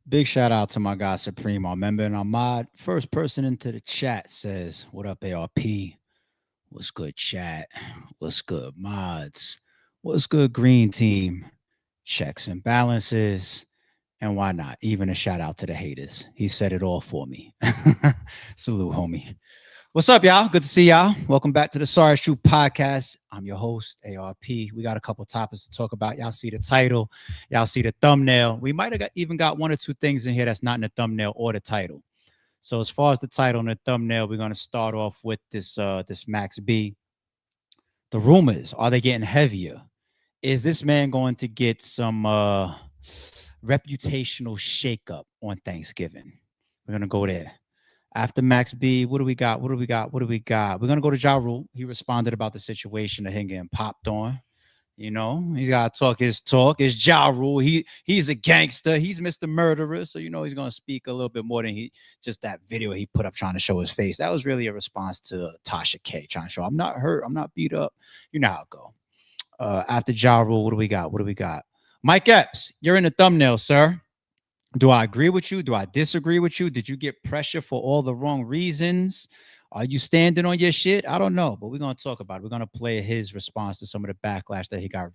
Big shout out to my guy Supreme, our member and our mod. First person into the chat says, "What up, ARP? What's good, chat? What's good, mods? What's good, green team? Checks and balances. And why not? Even a shout out to the haters. He said it all for me. Salute, homie. What's up, y'all? Good to see y'all. Welcome back to the Sorry It's True podcast. I'm your host, ARP. We got a couple topics to talk about. Y'all see the title, y'all see the thumbnail. We might have even got one or two things in here that's not in the thumbnail or the title. So as far as the title and the thumbnail, we're gonna start off with this Max B. The rumors, are they getting heavier? Is this man going to get some reputational shakeup on Thanksgiving? We're gonna go there. After Max B, what do we got? What do we got? What do we got? We're gonna go to Ja Rule. He responded about the situation of him getting popped on. You know, he gotta talk his talk. It's Ja Rule. He's a gangster. He's Mr. Murderer. So you know he's gonna speak a little bit more than he just that video he put up trying to show his face. That was really a response to Tasha K trying to show I'm not hurt, I'm not beat up. You know how it go. After Ja Rule, what do we got? What do we got? Mike Epps, you're in the thumbnail, sir. Do I agree with you? Do I disagree with you? Did you get pressure for all the wrong reasons? Are you standing on your shit? I don't know, but we're gonna talk about it. We're gonna play his response to some of the backlash that he got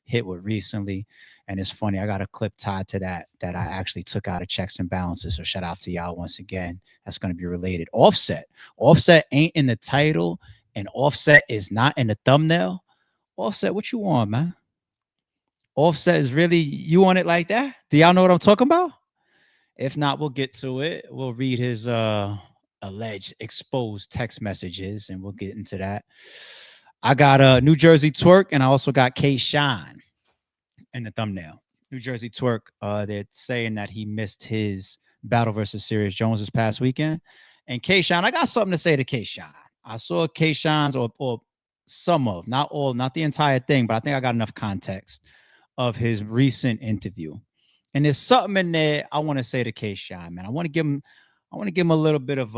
hit with recently. And it's funny, I got a clip tied to that I actually took out of checks and balances. So shout out to y'all once again. That's gonna be related. Offset. Offset ain't in the title, and Offset is not in the thumbnail. Offset, what you want, man? Offset is really you want it like that? Do y'all know what I'm talking about? If not, we'll get to it. We'll read his alleged exposed text messages and we'll get into that. I got NuJersey Twork and I also got K Shine in the thumbnail. NuJersey Twork, they're saying that he missed his battle versus Serious Jones this past weekend. And K Shine, I got something to say to K Shine. I saw K Shine's or some of, not all, not the entire thing, but I think I got enough context of his recent interview. And there's something in there I want to say to K Shine, man. I want to give him a little bit of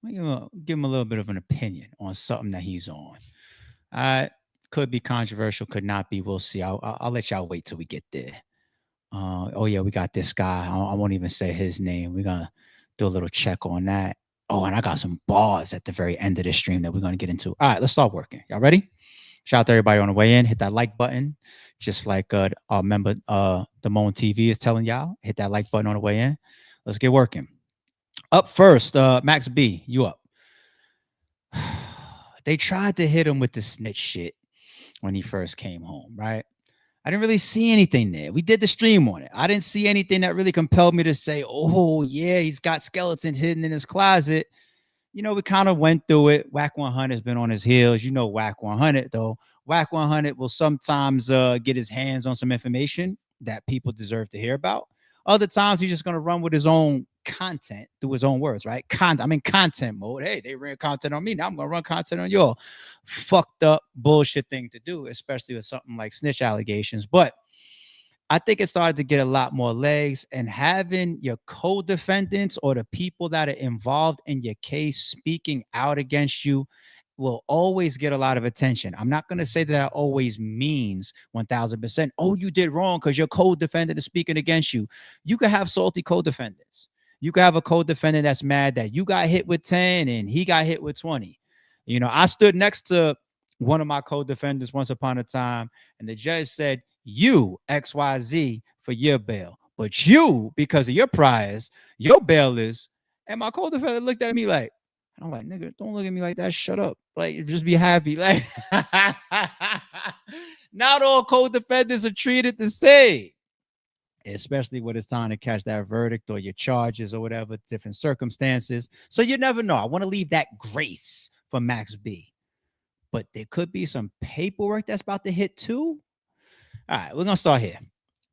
give him a little bit of an opinion on something that he's on. Could be controversial, could not be. We'll see. I'll let y'all wait till we get there. Oh yeah, we got this guy. I won't even say his name. We're gonna do a little check on that. Oh, and I got some bars at the very end of the stream that we're gonna get into. All right, let's start working. Y'all ready? Shout out to everybody on the way in. Hit that like button, just like our member Damone TV is telling y'all. Hit that like button on the way in. Let's get working. Up first, Max B, you up. They tried to hit him with the snitch shit when he first came home, right? I didn't really see anything there. We did the stream on it. I didn't see anything that really compelled me to say, oh, yeah, he's got skeletons hidden in his closet. You know, we kind of went through it. Whack 100 has been on his heels. You know, Whack 100, though. Whack 100 will sometimes get his hands on some information that people deserve to hear about. Other times, he's just going to run with his own content through his own words, right? I'm in content mode. Hey, they ran content on me. Now I'm going to run content on y'all. Fucked up bullshit thing to do, especially with something like snitch allegations. But I think it started to get a lot more legs, and having your co-defendants or the people that are involved in your case speaking out against you will always get a lot of attention. I'm not going to say that always means 1000%. Oh, you did wrong because your co-defendant is speaking against you. You could have salty co-defendants. You could have a co-defendant that's mad that you got hit with 10 and he got hit with 20. You know, I stood next to one of my co-defendants once upon a time, and the judge said, you XYZ for your bail, but you, because of your priors, your bail is. And my co-defendant looked at me like, I'm like, nigga, don't look at me like that. Shut up. Like, just be happy. Like, not all co-defendants are treated the same, especially when it's time to catch that verdict or your charges or whatever, different circumstances. So you never know. I want to leave that grace for Max B. But there could be some paperwork that's about to hit too. All right, we're going to start here.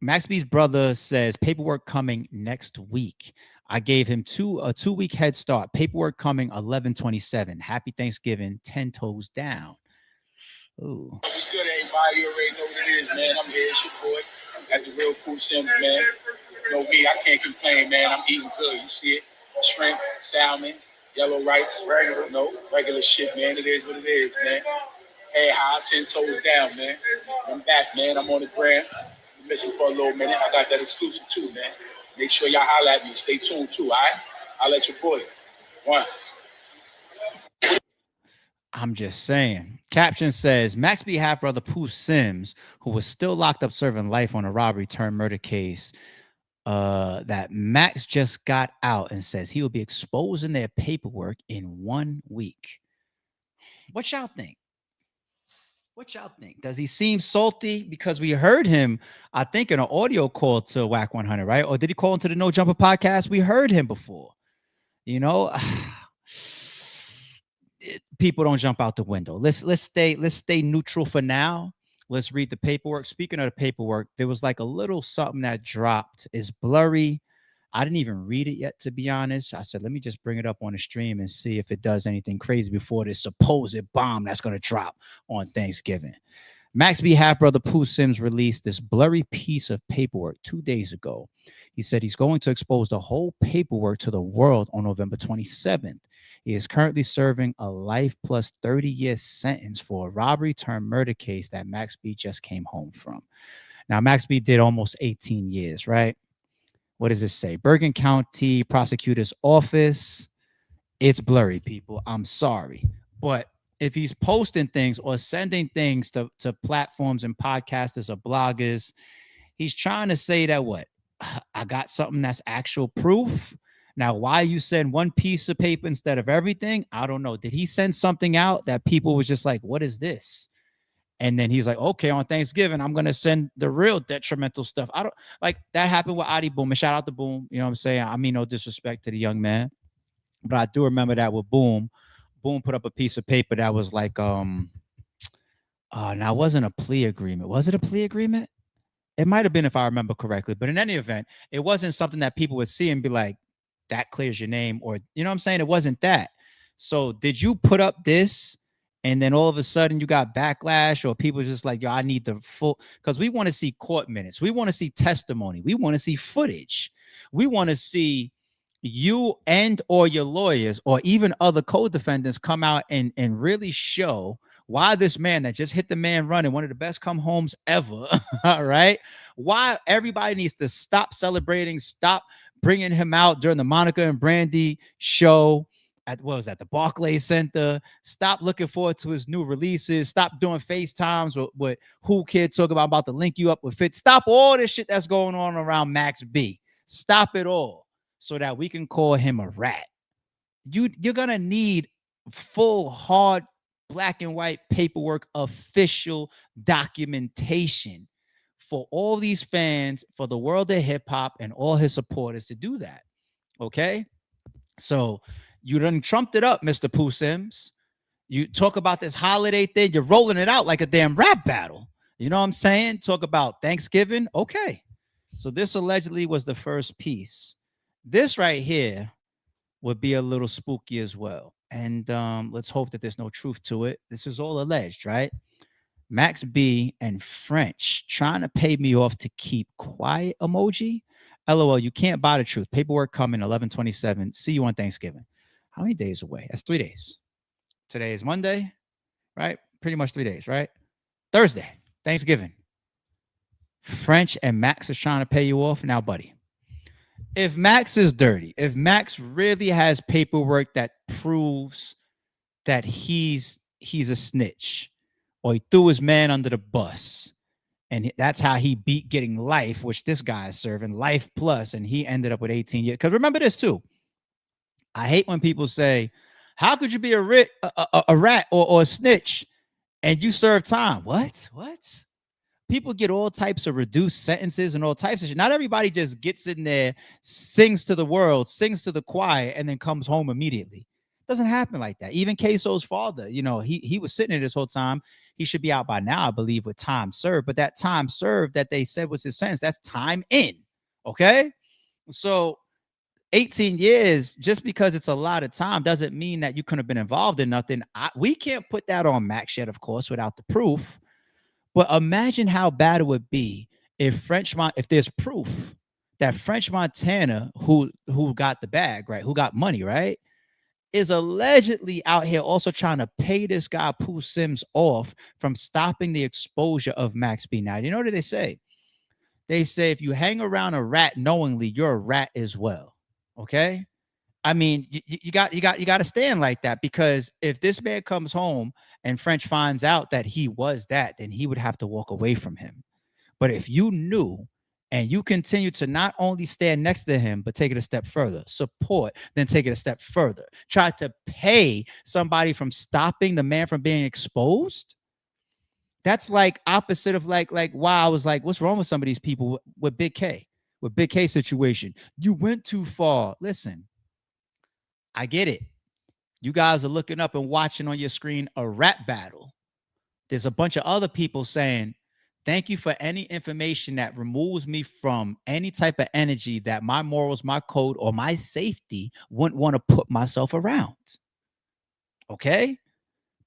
Max B's brother says paperwork coming next week. I gave him a 2-week head start. Paperwork coming 11/27. Happy Thanksgiving. 10 toes down. Ooh. What's good, everybody? You already know what it is, man. I'm here. It's your boy. Got the real cool Sims, man. You know me, I can't complain, man. I'm eating good. You see it? Shrimp, salmon, yellow rice, regular shit, man. It is what it is, man. Hey, high, 10 toes down, man. I'm back, man. I'm on the gram. Been missing for a little minute. I got that exclusive too, man. Make sure y'all holler at me. Stay tuned too, all right? I'll let your boy. One. I'm just saying. Caption says Max B half brother Pooh Sims, who was still locked up serving life on a robbery turned murder case, that Max just got out and says he will be exposing their paperwork in 1 week. What y'all think? What y'all think? Does he seem salty? Because we heard him, I think, in an audio call to Whack 100, right? Or did he call into the No Jumper podcast? We heard him before. You know, people don't jump out the window. Let's stay neutral for now. Let's read the paperwork. Speaking of the paperwork, there was like a little something that dropped. It's blurry. I didn't even read it yet, to be honest. I said, let me just bring it up on the stream and see if it does anything crazy before this supposed bomb that's going to drop on Thanksgiving. Max B. Half Brother Pooh Sims released this blurry piece of paperwork 2 days ago. He said he's going to expose the whole paperwork to the world on November 27th. He is currently serving a life plus 30-year sentence for a robbery turned murder case that Max B just came home from. Now, Max B did almost 18 years, right? What does this say? Bergen County Prosecutor's Office. It's blurry, people. I'm sorry. But if he's posting things or sending things to platforms and podcasters or bloggers, he's trying to say that what? I got something that's actual proof. Now, why you send one piece of paper instead of everything? I don't know. Did he send something out that people was just like, what is this? And then he's like, okay, on Thanksgiving, I'm gonna send the real detrimental stuff. I don't like that happened with Adi Boom. And shout out to Boom. You know what I'm saying? I mean, no disrespect to the young man, but I do remember that with Boom. Boom put up a piece of paper that was like, now it wasn't a plea agreement. Was it a plea agreement? It might have been if I remember correctly, but in any event, it wasn't something that people would see and be like, that clears your name, or you know what I'm saying? It wasn't that. So did you put up this and then all of a sudden you got backlash or people just like, yo, I need the full, because we want to see court minutes. We want to see testimony. We want to see footage. We want to see you and or your lawyers or even other co-defendants come out and really show why this man that just hit the man running, one of the best come homes ever, all right? Why everybody needs to stop celebrating, stop bringing him out during the Monica and Brandy show at what was that, the Barclays Center. Stop looking forward to his new releases. Stop doing FaceTimes with Who Kid talking about to link you up with Fit. Stop all this shit that's going on around Max B. Stop it all so that we can call him a rat. You're gonna need full, hard, black and white paperwork, official documentation for all these fans, for the world of hip hop and all his supporters to do that. Okay. So you done trumped it up, Mr. Pooh Sims. You talk about this holiday thing, you're rolling it out like a damn rap battle. You know what I'm saying? Talk about Thanksgiving. Okay. So this allegedly was the first piece. This right here would be a little spooky as well. And let's hope that there's no truth to it. This is all alleged, right? Max B and French trying to pay me off to keep quiet emoji. LOL, you can't buy the truth. Paperwork coming 11/27. See you on Thanksgiving. How many days away? That's 3 days. Today is Monday, right? Pretty much 3 days, right? Thursday, Thanksgiving. French and Max is trying to pay you off. Now, buddy, if Max is dirty, if Max really has paperwork that proves that he's a snitch or he threw his man under the bus and that's how he beat getting life, which this guy is serving life plus, and he ended up with 18 years. Because remember this too. I hate when people say, how could you be a rat or a snitch and you serve time? What? People get all types of reduced sentences and all types of shit. Not everybody just gets in there, sings to the world, sings to the choir, and then comes home immediately. It doesn't happen like that. Even Queso's father, you know, he was sitting there this whole time. He should be out by now, I believe, with time served. But that time served that they said was his sentence, that's time in. Okay? So 18 years, just because it's a lot of time, doesn't mean that you couldn't have been involved in nothing. We can't put that on Max yet, of course, without the proof. But imagine how bad it would be if if there's proof that French Montana, who got the bag, right, who got money, right, is allegedly out here also trying to pay this guy Pooh Sims off from stopping the exposure of Max B. Now, you know what they say? They say if you hang around a rat knowingly, you're a rat as well. Okay. I mean, you got to stand like that, because if this man comes home and French finds out that he was that, then he would have to walk away from him. But if you knew and you continue to not only stand next to him, but take it a step further, support, then take it a step further, try to pay somebody from stopping the man from being exposed. That's like opposite of like wow, I was like, what's wrong with some of these people with Big K, with Big K situation? You went too far. Listen, I get it. You guys are looking up and watching on your screen a rap battle. There's a bunch of other people saying, thank you for any information that removes me from any type of energy that my morals, my code, or my safety wouldn't want to put myself around. Okay?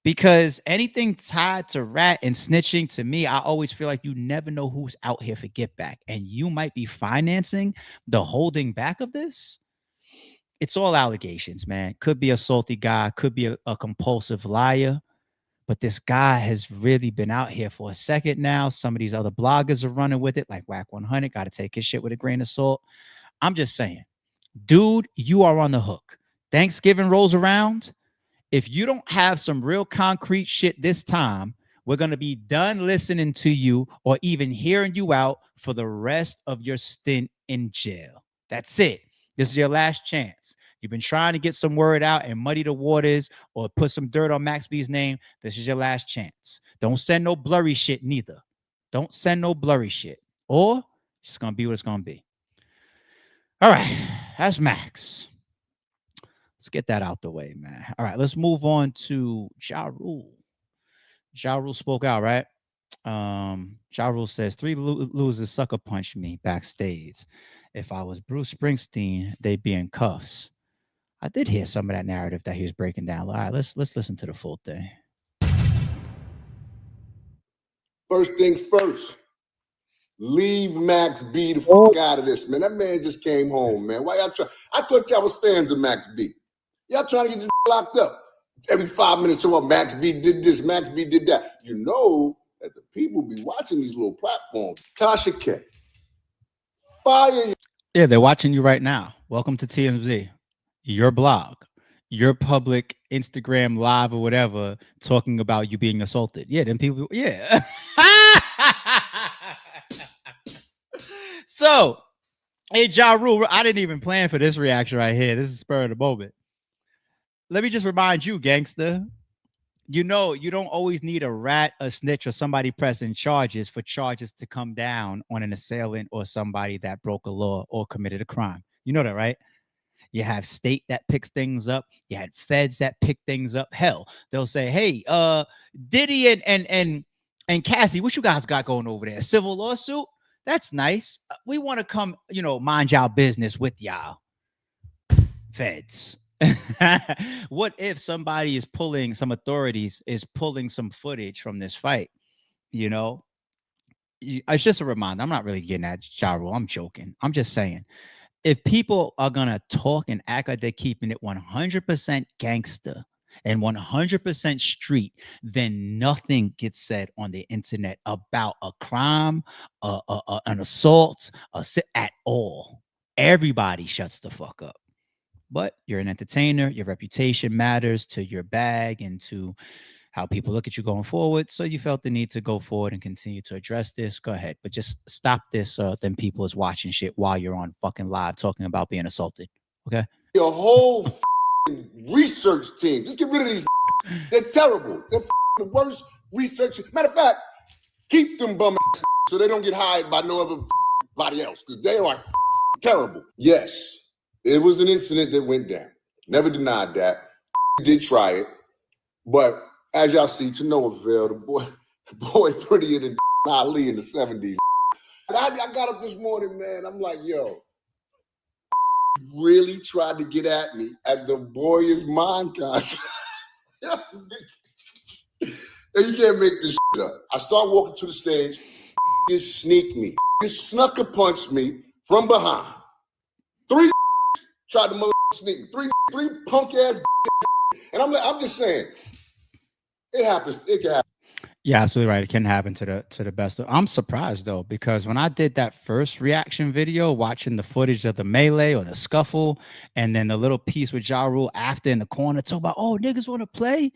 Because anything tied to rat and snitching, to me, I always feel like you never know who's out here for get back. And you might be financing the holding back of this. It's all allegations, man. Could be a salty guy, could be a compulsive liar. But this guy has really been out here for a second now. Some of these other bloggers are running with it, like Whack 100. Got to take his shit with a grain of salt. I'm just saying, dude, you are on the hook. Thanksgiving rolls around. If you don't have some real concrete shit this time, we're going to be done listening to you or even hearing you out for the rest of your stint in jail. That's it. This is your last chance. You've been trying to get some word out and muddy the waters or put some dirt on Max B's name. This is your last chance. Don't send no blurry shit neither. Don't send no blurry shit. Or it's just going to be what it's going to be. All right. That's Max. Let's get that out the way, man. All right. Let's move on to Ja Rule. Ja Rule spoke out, right? Ja Rule says 3 losers sucker punched me backstage. If I was Bruce Springsteen, they'd be in cuffs. I did hear some of that narrative that he was breaking down. All right, let's listen to the full thing. First things first, leave Max B the fuck out of this, man. That man just came home, man. Why y'all try? I thought y'all was fans of Max B. Y'all trying to get this locked up. Every 5 minutes, so Max B did this, Max B did that. You know that the people be watching these little platforms. Tasha K. Fire. Yeah, they're watching you right now. Welcome to TMZ. Your blog, your public Instagram live or whatever, talking about you being assaulted. Yeah, then people, yeah. So, hey, Ja Rule, I didn't even plan for this reaction right here. This is spur of the moment. Let me just remind you, gangster, you know, you don't always need a rat, a snitch, or somebody pressing charges for charges to come down on an assailant or somebody that broke a law or committed a crime. You know that, right? You have state that picks things up. You had feds that pick things up. Hell, they'll say, "Hey, Diddy and Cassie, what you guys got going over there? Civil lawsuit? That's nice. We want to come, mind y'all business with y'all." Feds. What if somebody is pulling, some authorities is pulling some footage from this fight? It's just a reminder. I'm not really getting at Ja Rule. I'm joking. I'm just saying, if people are going to talk and act like they're keeping it 100% gangster and 100% street, then nothing gets said on the internet about a crime, an assault, at all. Everybody shuts the fuck up. But you're an entertainer. Your reputation matters to your bag and to how people look at you going forward. So you felt the need to go forward and continue to address this. Go ahead. But just stop this. Then people is watching shit while you're on fucking live talking about being assaulted. Okay? Your whole research team. Just get rid of these. They're terrible. They're the worst research. Matter of fact, keep them bum ass so they don't get hired by no other body else, because they are terrible. Yes, it was an incident that went down. Never denied that. Did try it. But as y'all see, to no avail, the boy prettier than Ali in the 70s. And I got up this morning, man. I'm like, yo, really tried to get at me at the Boy Is Mine concert. And you can't make this shit up. I start walking to the stage. Just sneak me. Just sucker punched me from behind. 3 tried to sneak me. 3 punk ass And I'm just saying, it happens. It can happen. Yeah, absolutely right. It can happen to the best of. I'm surprised though, because when I did that first reaction video, watching the footage of the melee or the scuffle, and then the little piece with Ja Rule after in the corner talking about, oh, niggas want to play.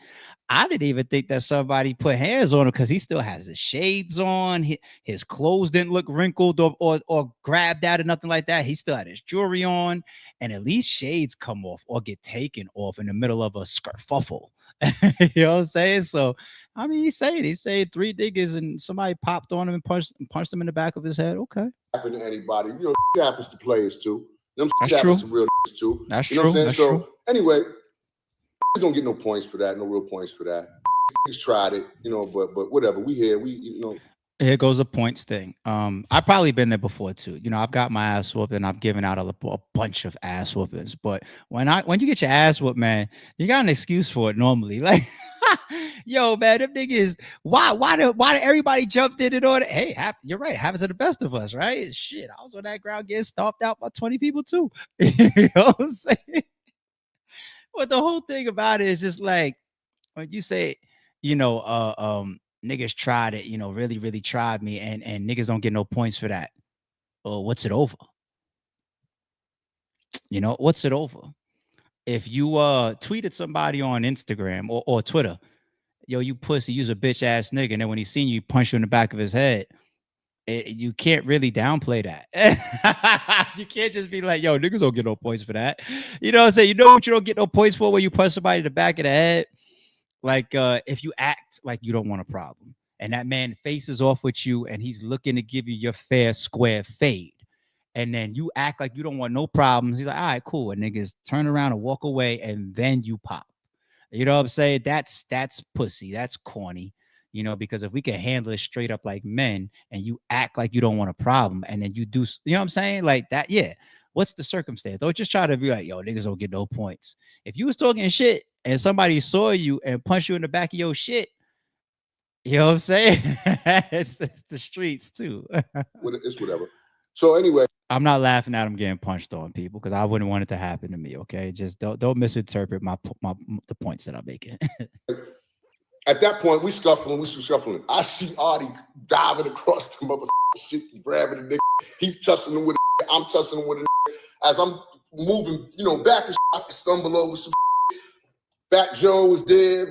I didn't even think that somebody put hands on him because he still has his shades on. His clothes didn't look wrinkled or grabbed out or nothing like that. He still had his jewelry on, and at least shades come off or get taken off in the middle of a skerfuffle. You know what I'm saying? So I mean, he said three niggas and somebody popped on him and punched him in the back of his head. Okay, Happen to anybody. You know, it happens to players too. Them that's happens true. to real niggas too. That's You know what I'm true. saying? That's So true. anyway, don't get no points for that. No real points for that. He's tried it, you know, but whatever. We here. We, you know. Here goes the points thing. I've probably been there before too. You know, I've got my ass whooped and I've given out a bunch of ass whoopings. But when you get your ass whooped, man, you got an excuse for it normally. Like, yo, man, them niggas, why did everybody jumped in and order? Hey, you're right. It happens to the best of us, right? Shit, I was on that ground getting stomped out by 20 people too. You know what I'm saying? But the whole thing about it is just like when you say, you know, niggas tried it, you know, really, really tried me, and niggas don't get no points for that. Well, what's it over? You know, what's it over? If you tweeted somebody on Instagram or Twitter, yo, you pussy, you's a bitch ass nigga, and then when he seen you, punch you in the back of his head. You can't really downplay that. You can't just be like, yo, niggas don't get no points for that. You know what I'm saying? You know what you don't get no points for when you punch somebody in the back of the head? Like if you act like you don't want a problem and that man faces off with you and he's looking to give you your fair square fade, and then you act like you don't want no problems, he's like, all right, cool, and niggas turn around and walk away and then you pop. You know what I'm saying? That's pussy. That's corny. You know, because if we can handle it straight up like men and you act like you don't want a problem and then you do, you know what I'm saying? Like that, yeah. What's the circumstance? Don't just try to be like, yo, niggas don't get no points. If you was talking shit and somebody saw you and punched you in the back of your shit, you know what I'm saying? It's the streets too. It's whatever. So anyway, I'm not laughing at him getting punched on people because I wouldn't want it to happen to me. Okay, just don't misinterpret the points that I'm making. at that point, we scuffling. I see Artie diving across the motherfucking shit, grabbing the nigga. He's tussling him with a I'm tussling him with a nigga. As I'm moving, you know, back and shit, I stumble over some shit. Fat Joe is there.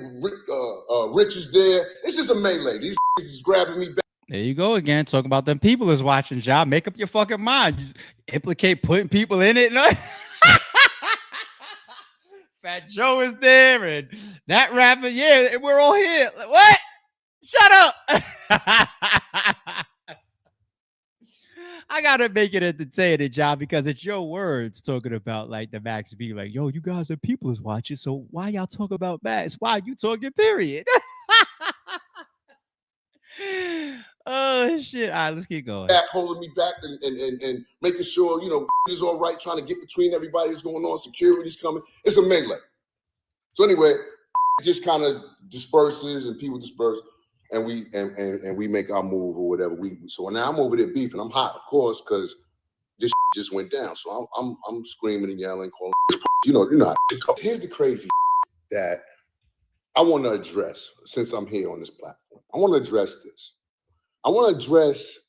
Rich is there. It's just a melee. These is grabbing me back. There you go again. Talking about them people is watching, job. Make up your fucking mind. Just implicate putting people in it. Fat Joe is there and that rapper. Yeah, we're all here. What? Shut up. I gotta make it entertaining, job, because it's your words talking about like the Max B. Like, yo, you guys are people is watching. So why y'all talk about Max? Why you talking? Period. Oh shit! All right, let's keep going. Back, holding me back and making sure, you know, is all right, trying to get between everybody that's going on, security's coming. It's a melee. So anyway, it just kind of disperses and people disperse and we make our move or whatever. So now I'm over there beefing. I'm hot, of course, because this just went down. So I'm screaming and yelling, calling, you know how it goes. Here's the crazy that I want to address since I'm here on this platform. I want to address this. I want to address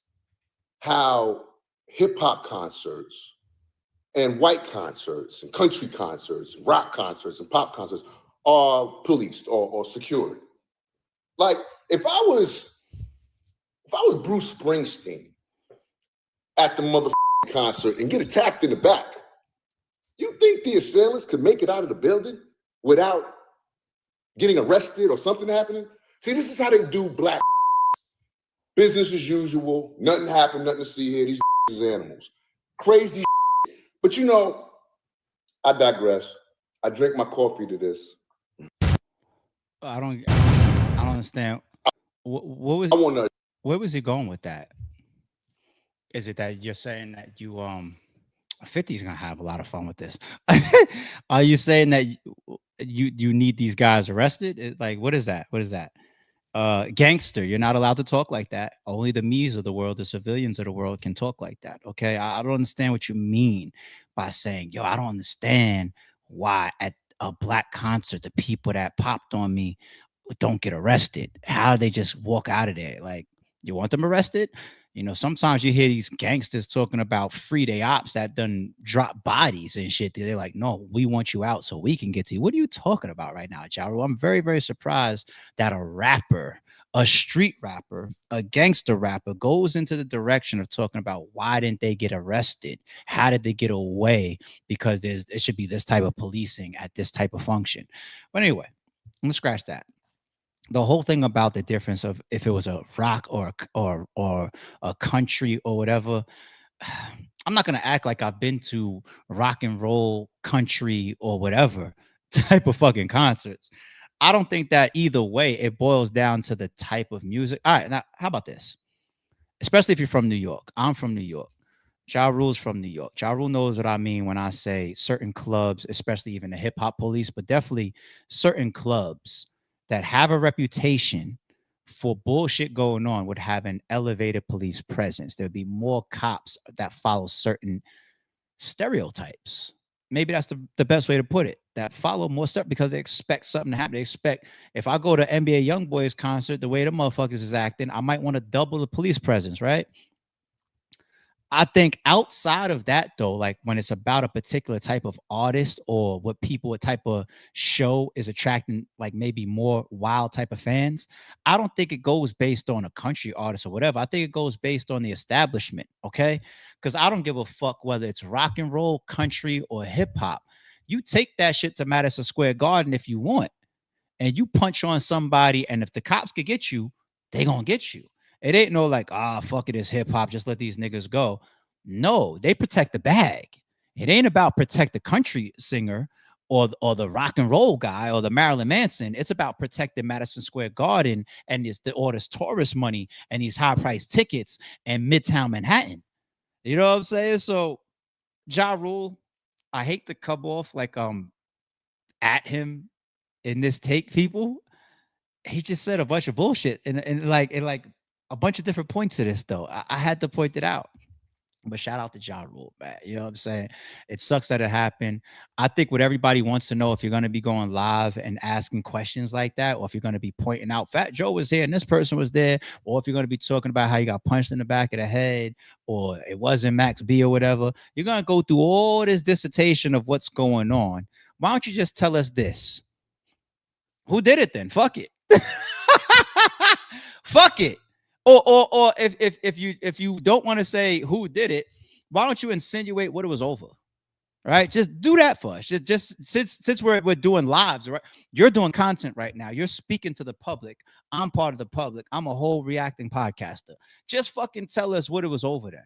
how hip hop concerts and white concerts and country concerts and rock concerts and pop concerts are policed or secured. Like if I was Bruce Springsteen at the motherfucking concert and get attacked in the back, you think the assailants could make it out of the building without getting arrested or something happening? See, this is how they do black. Business as usual. Nothing happened, nothing to see here. These is animals. Crazy. But you know, I digress. I drink my coffee to this. I don't understand. Where was he going with that? Is it that you're saying that you 50's gonna have a lot of fun with this? Are you saying that you need these guys arrested? Like, what is that? What is that? Gangster, you're not allowed to talk like that. Only the me's of the world, the civilians of the world can talk like that. Okay. I don't understand what you mean by saying, yo, I don't understand why a black concert, the people that popped on me don't get arrested? How do they just walk out of there? Like, you want them arrested? Sometimes you hear these gangsters talking about free day ops that done drop bodies and shit. They're like, no, we want you out so we can get to you. What are you talking about right now, Ja Rule? I'm very, very surprised that a rapper, a street rapper, a gangster rapper goes into the direction of talking about why didn't they get arrested? How did they get away? Because it should be this type of policing at this type of function. But anyway, I'm gonna scratch that. The whole thing about the difference of if it was a rock or a country or whatever, I'm not gonna act like I've been to rock and roll, country, or whatever type of fucking concerts. I don't think that either way it boils down to the type of music. All right, now how about this? Especially if you're from New York. I'm from New York. Ja Rule's from New York. Ja Rule knows what I mean when I say certain clubs, especially even the hip hop police, but definitely certain clubs that have a reputation for bullshit going on would have an elevated police presence. There'd be more cops that follow certain stereotypes. Maybe that's the best way to put it. That follow more stuff because they expect something to happen. They expect if I go to NBA Youngboys concert, the way the motherfuckers is acting, I might want to double the police presence, right? I think outside of that though, like when it's about a particular type of artist or what type of show is attracting, like maybe more wild type of fans, I don't think it goes based on a country artist or whatever. I think it goes based on the establishment, okay? Because I don't give a fuck whether it's rock and roll, country, or hip hop. You take that shit to Madison Square Garden if you want, and you punch on somebody, and if the cops could get you, they gonna get you. It ain't no like, fuck it, it's hip hop, just let these niggas go. No, they protect the bag. It ain't about protect the country singer or the rock and roll guy or the Marilyn Manson. It's about protecting Madison Square Garden and this tourist money and these high price tickets and Midtown Manhattan. You know what I'm saying? So Ja Rule, I hate to come off like at him in this take, people. He just said a bunch of bullshit and like a bunch of different points to this though. I had to point it out. But shout out to Ja Rule, man. You know what I'm saying? It sucks that it happened. I think what everybody wants to know, if you're going to be going live and asking questions like that, or if you're going to be pointing out Fat Joe was here and this person was there, or if you're going to be talking about how you got punched in the back of the head, or it wasn't Max B or whatever, you're going to go through all this dissertation of what's going on. Why don't you just tell us this? Who did it then? Fuck it. Fuck it. Or if you don't want to say who did it, why don't you insinuate what it was over? Right? Just do that for us. Just since we're doing lives, right? You're doing content right now. You're speaking to the public. I'm part of the public. I'm a whole reacting podcaster. Just fucking tell us what it was over then.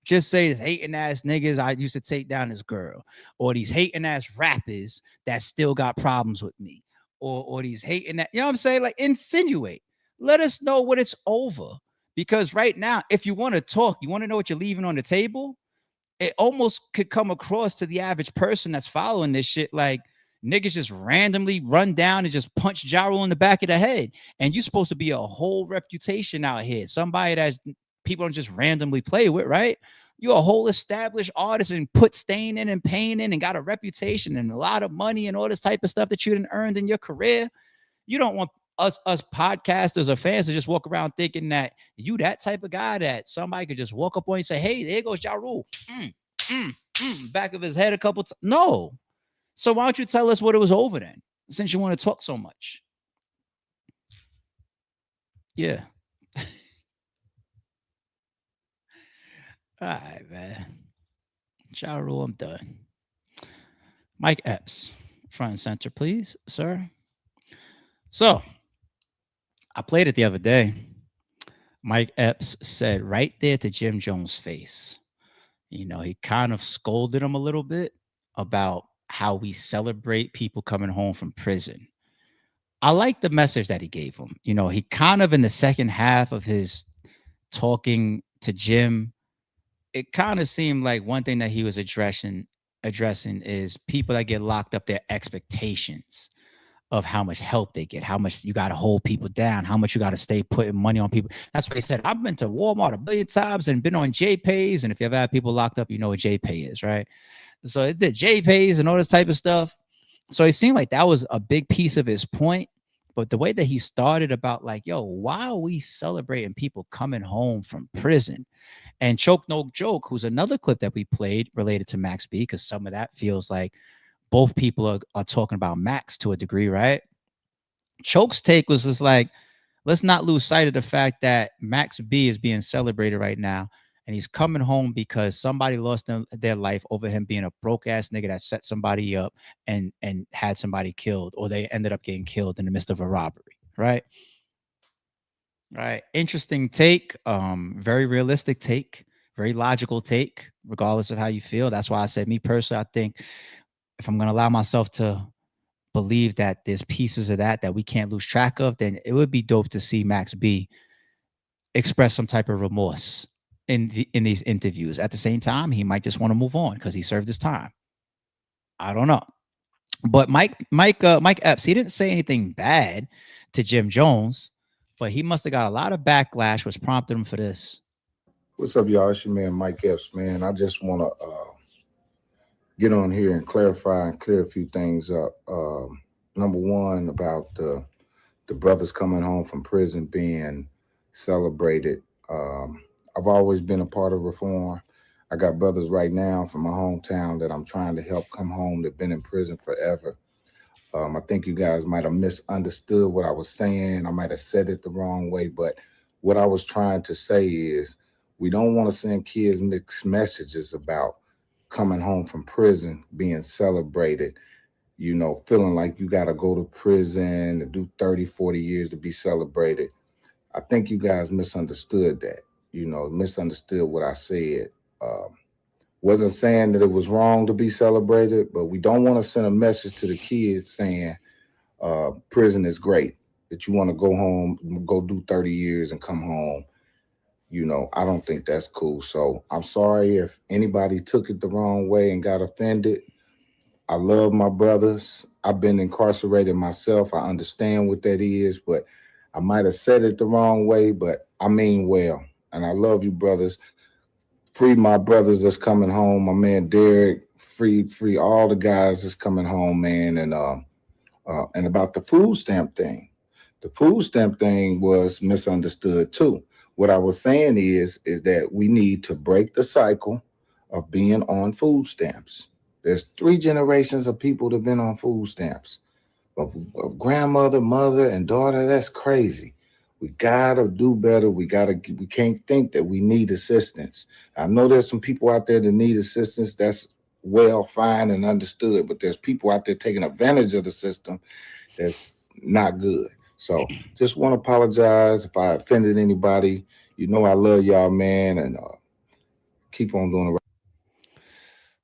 Just say it's hating ass niggas I used to take down this girl, or these hating ass rappers that still got problems with me, or these hating that, you know what I'm saying? Like insinuate. Let us know what it's over. Because right now, if you want to talk, you want to know what you're leaving on the table, it almost could come across to the average person that's following this shit like niggas just randomly run down and just punch Ja Rule in the back of the head. And you're supposed to be a whole reputation out here. Somebody that people don't just randomly play with, right? You're a whole established artist and put stain in and pain in and got a reputation and a lot of money and all this type of stuff that you didn't earn in your career. You don't want us podcasters or fans to just walk around thinking that you that type of guy that somebody could just walk up on you and say, hey, there goes Ja Rule. Back of his head a couple times. No. So why don't you tell us what it was over then, since you want to talk so much? Yeah. All right, man. Ja Rule, I'm done. Mike Epps, front and center, please, sir. So I played it the other day. Mike Epps said right there to Jim Jones' face, you know, he kind of scolded him a little bit about how we celebrate people coming home from prison. I like the message that he gave him. You know, he kind of in the second half of his talking to Jim, it kind of seemed like one thing that he was addressing is people that get locked up, their expectations of how much help they get, how much you got to hold people down, how much you got to stay putting money on people. That's what he said. I've been to Walmart a billion times and been on JPays. And if you ever had people locked up, you know what JPay is, right? So it did JPays and all this type of stuff. So it seemed like that was a big piece of his point. But the way that he started about like, yo, why are we celebrating people coming home from prison? And Choke No Joke, who's another clip that we played related to Max B, because some of that feels like both people are talking about Max to a degree, right? Choke's take was just like, let's not lose sight of the fact that Max B is being celebrated right now. And he's coming home because somebody lost their life over him being a broke ass nigga that set somebody up and had somebody killed, or they ended up getting killed in the midst of a robbery. Right. Right. Interesting take. Very realistic take. Very logical take, regardless of how you feel. That's why I said, me personally, I think if I'm gonna allow myself to believe that there's pieces of that we can't lose track of, then it would be dope to see Max B express some type of remorse in these interviews. At the same time, he might just want to move on because he served his time. I don't know. But Mike Epps, he didn't say anything bad to Jim Jones, but he must have got a lot of backlash, which prompted him for this. What's up, y'all? It's your man Mike Epps, man. I just want to get on here and clarify and clear a few things up. Number one, about the brothers coming home from prison being celebrated. I've always been a part of reform. I got brothers right now from my hometown that I'm trying to help come home. They've been in prison forever. I think you guys might have misunderstood what I was saying. I might have said it the wrong way, but what I was trying to say is we don't want to send kids mixed messages about coming home from prison being celebrated, feeling like you got to go to prison and do 30, 40 years to be celebrated. I think you guys misunderstood that, misunderstood what I said. Um, wasn't saying that it was wrong to be celebrated, but we don't want to send a message to the kids saying prison is great, that you want to go home, go do 30 years and come home. I don't think that's cool. So I'm sorry if anybody took it the wrong way and got offended. I love my brothers. I've been incarcerated myself. I understand what that is, but I might have said it the wrong way, but I mean well. And I love you, brothers. Free my brothers that's coming home. My man Derek, free all the guys that's coming home, man. And about the food stamp thing. The food stamp thing was misunderstood too. What I was saying is that we need to break the cycle of being on food stamps. There's 3 generations of people that have been on food stamps. Of grandmother, mother, and daughter, that's crazy. We gotta do better. We can't think that we need assistance. I know there's some people out there that need assistance. That's well, fine, and understood. But there's people out there taking advantage of the system that's not good. So just want to apologize if I offended anybody. You know I love y'all, man, and keep on doing the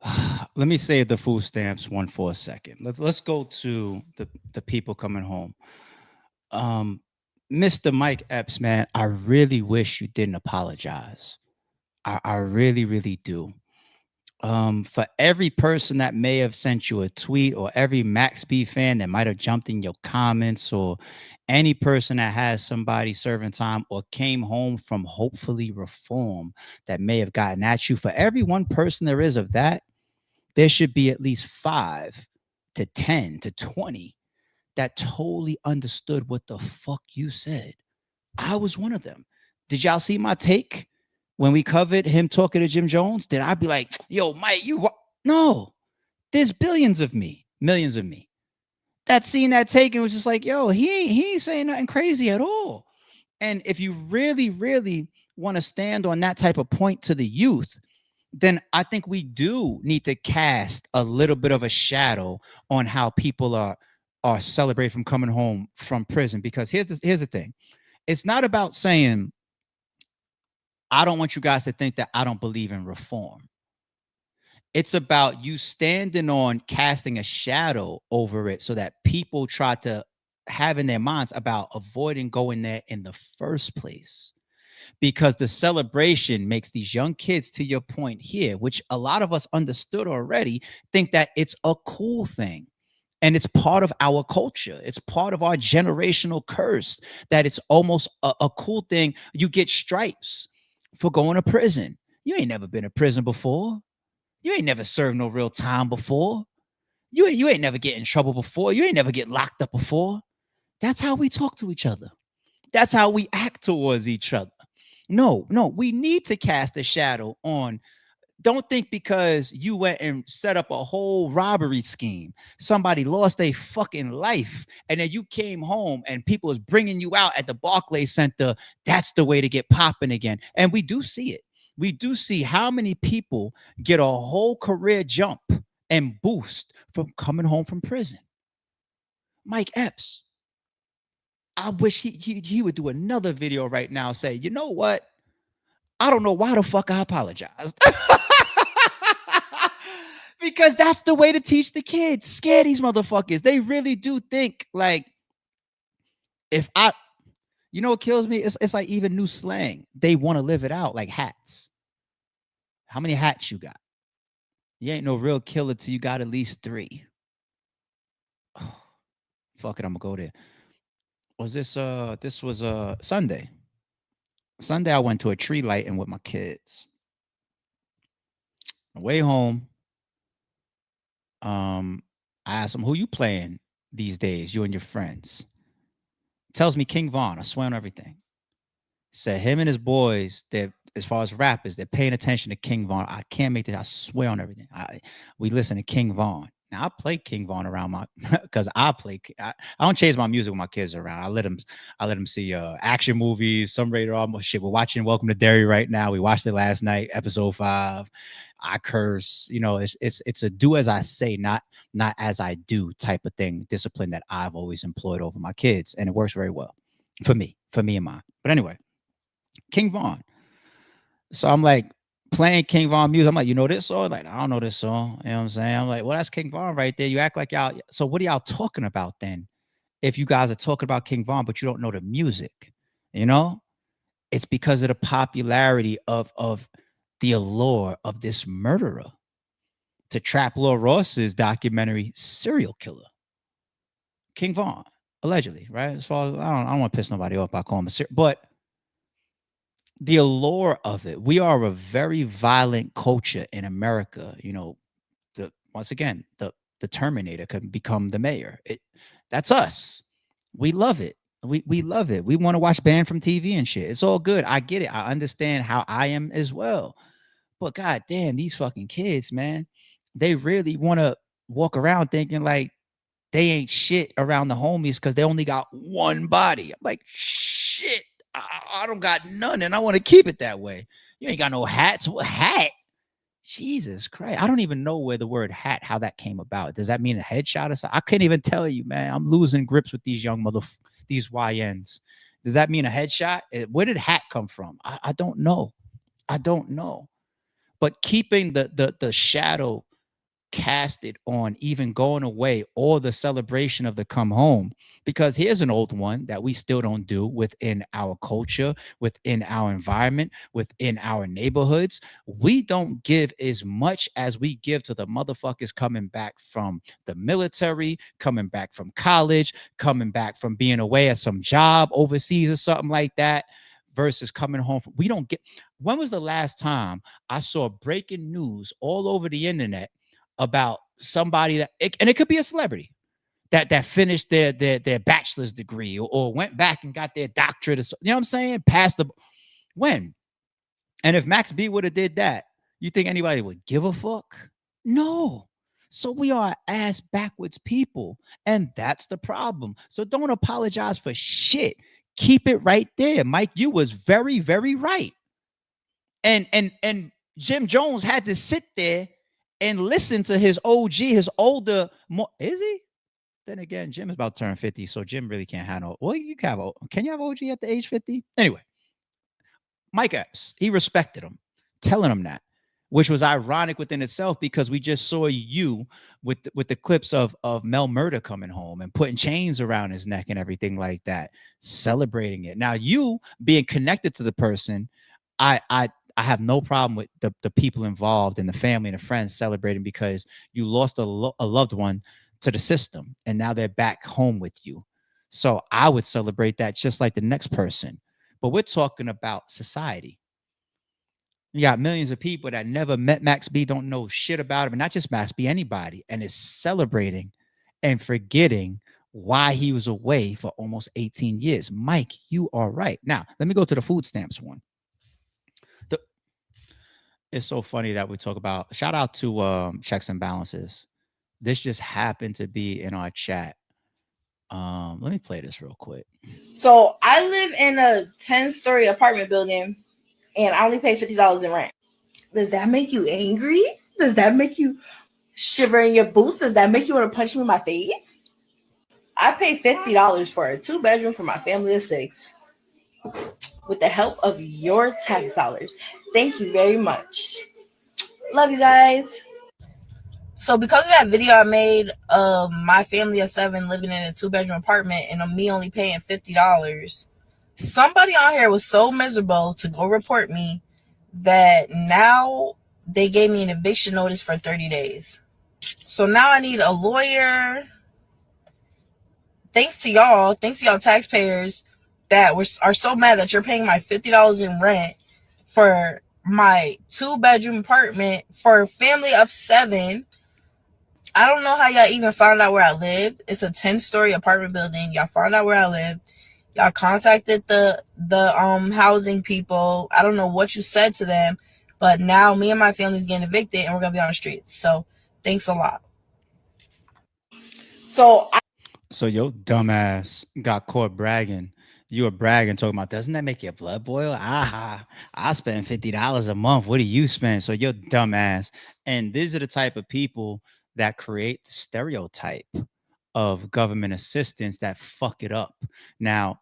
right. Let me save the food stamps one for a second. Let's go to the people coming home. Um, Mr. Mike Epps, man, I really wish you didn't apologize. I really, really do. For every person that may have sent you a tweet, or every Max B fan that might have jumped in your comments, or any person that has somebody serving time or came home from hopefully reform that may have gotten at you, for every one person there is of that, there should be at least 5 to 10 to 20 that totally understood what the fuck you said. I was one of them. Did y'all see my take when we covered him talking to Jim Jones? Did I be like, yo, Mike, you what? No, there's billions of me, millions of me that seen that take and was just like, yo, he ain't saying nothing crazy at all. And if you really, really want to stand on that type of point to the youth, then I think we do need to cast a little bit of a shadow on how people are celebrating from coming home from prison. Because here's the thing. It's not about saying, I don't want you guys to think that I don't believe in reform. It's about you standing on casting a shadow over it so that people try to have in their minds about avoiding going there in the first place. Because the celebration makes these young kids, to your point here, which a lot of us understood already, think that it's a cool thing. And it's part of our culture. It's part of our generational curse that it's almost a cool thing. You get stripes for going to prison. You ain't never been to prison before. You ain't never served no real time before. You ain't never get in trouble before. You ain't never get locked up before. That's how we talk to each other. That's how we act towards each other. No, we need to cast a shadow on. Don't think because you went and set up a whole robbery scheme, somebody lost their fucking life, and then you came home and people was bringing you out at the Barclays Center. That's the way to get popping again. And we do see it. We do see how many people get a whole career jump and boost from coming home from prison. Mike Epps, I wish he would do another video right now. Say, you know what? I don't know why the fuck I apologized. Because that's the way to teach the kids. Scare these motherfuckers. They really do think like, if I, you know what kills me? It's like even new slang. They want to live it out like hats. How many hats you got? You ain't no real killer till you got at least 3. Oh, fuck it, I'm gonna go there. Was this was Sunday. Sunday I went to a tree lighting with my kids. On the way home, I asked him, who you playing these days, you and your friends? Tells me King Von. I swear on everything. Said him and his boys, they're, as far as rappers, they're paying attention to King Von. I can't make this. I swear on everything. We listen to King Von. Now I play King Von around my, because I don't change my music when my kids are around. I let them see action movies, some rated R shit. We're watching Welcome to Derry right now. We watched it last night, episode 5. I curse, it's a do as I say, not as I do type of thing, discipline that I've always employed over my kids. And it works very well for me and mine. But anyway, King Von. So I'm like playing King Von music. I'm like, you know this song? Like, I don't know this song. You know what I'm saying? I'm like, well, that's King Von right there. You act like y'all. So what are y'all talking about then? If you guys are talking about King Von, but you don't know the music, it's because of the popularity of the allure of this murderer. To Trap Lord Ross's documentary, Serial Killer. King Von, allegedly, right? As far as I don't want to piss nobody off by calling him but the allure of it. We are a very violent culture in America. Once again, the Terminator could become the mayor. That's us. We love it. We love it. We want to watch Banned from TV and shit. It's all good. I get it. I understand how I am as well. But god damn, these fucking kids, man, they really want to walk around thinking like they ain't shit around the homies because they only got one body. I'm like, shit, I don't got none, and I want to keep it that way. You ain't got no hats. What hat? Jesus Christ. I don't even know where the word hat, how that came about. Does that mean a headshot or something? I couldn't even tell you, man. I'm losing grips with these young these YNs. Does that mean a headshot? Where did hat come from? I don't know. I don't know. But keeping the shadow casted on even going away or the celebration of the come home, because here's an old one that we still don't do within our culture, within our environment, within our neighborhoods. We don't give as much as we give to the motherfuckers coming back from the military, coming back from college, coming back from being away at some job overseas or something like that, versus coming home we don't get. When was the last time I saw breaking news all over the internet about somebody and it could be a celebrity that finished their bachelor's degree or went back and got their doctorate, or, you know what I'm saying? Passed the when. And if Max B would have did that, you think anybody would give a fuck? No. So we are ass backwards people, and that's the problem. So don't apologize for shit. Keep it right there. Mike, you was very, very right. And Jim Jones had to sit there and listen to his OG, his older, is he? Then again, Jim is about to turn 50, so Jim really can't have no. Well, can you have OG at the age 50? Anyway, Mike Epps, he respected him, telling him that, which was ironic within itself because we just saw you with the clips of Mel Murder coming home and putting chains around his neck and everything like that, celebrating it. Now, you being connected to the person, I have no problem with the people involved and the family and the friends celebrating because you lost a loved one to the system and now they're back home with you. So I would celebrate that just like the next person. But we're talking about society. You got millions of people that never met Max B, don't know shit about him, and not just Max B, anybody, and is celebrating and forgetting why he was away for almost 18 years. Mike, you are right. Now, let me go to the food stamps one. It's so funny that we talk about, shout out to checks and balances. This just happened to be in our chat. Let me play this real quick. So I live in a 10-story apartment building and I only pay $50 in rent. Does that make you angry? Does that make you shiver in your boots? Does that make you want to punch me in my face? I pay $50 for a 2-bedroom for my family of 6 with the help of your tax dollars. Thank you very much. Love you guys. So because of that video I made of my family of 7 living in a 2-bedroom apartment and me only paying $50, somebody on here was so miserable to go report me that now they gave me an eviction notice for 30 days. So now I need a lawyer. Thanks to y'all taxpayers that are so mad that you're paying my $50 in rent for my 2-bedroom apartment for a family of 7. I don't know how y'all even found out where I live. It's a 10-story apartment building. Y'all found out where I live. Y'all contacted the housing people. I don't know what you said to them, but now me and my family's getting evicted and we're gonna be on the streets. So thanks a lot. So your dumbass got caught bragging. You were bragging, talking about, doesn't that make your blood boil? I spend $50 a month. What do you spend? So you're dumbass. And these are the type of people that create the stereotype of government assistance that fuck it up. Now,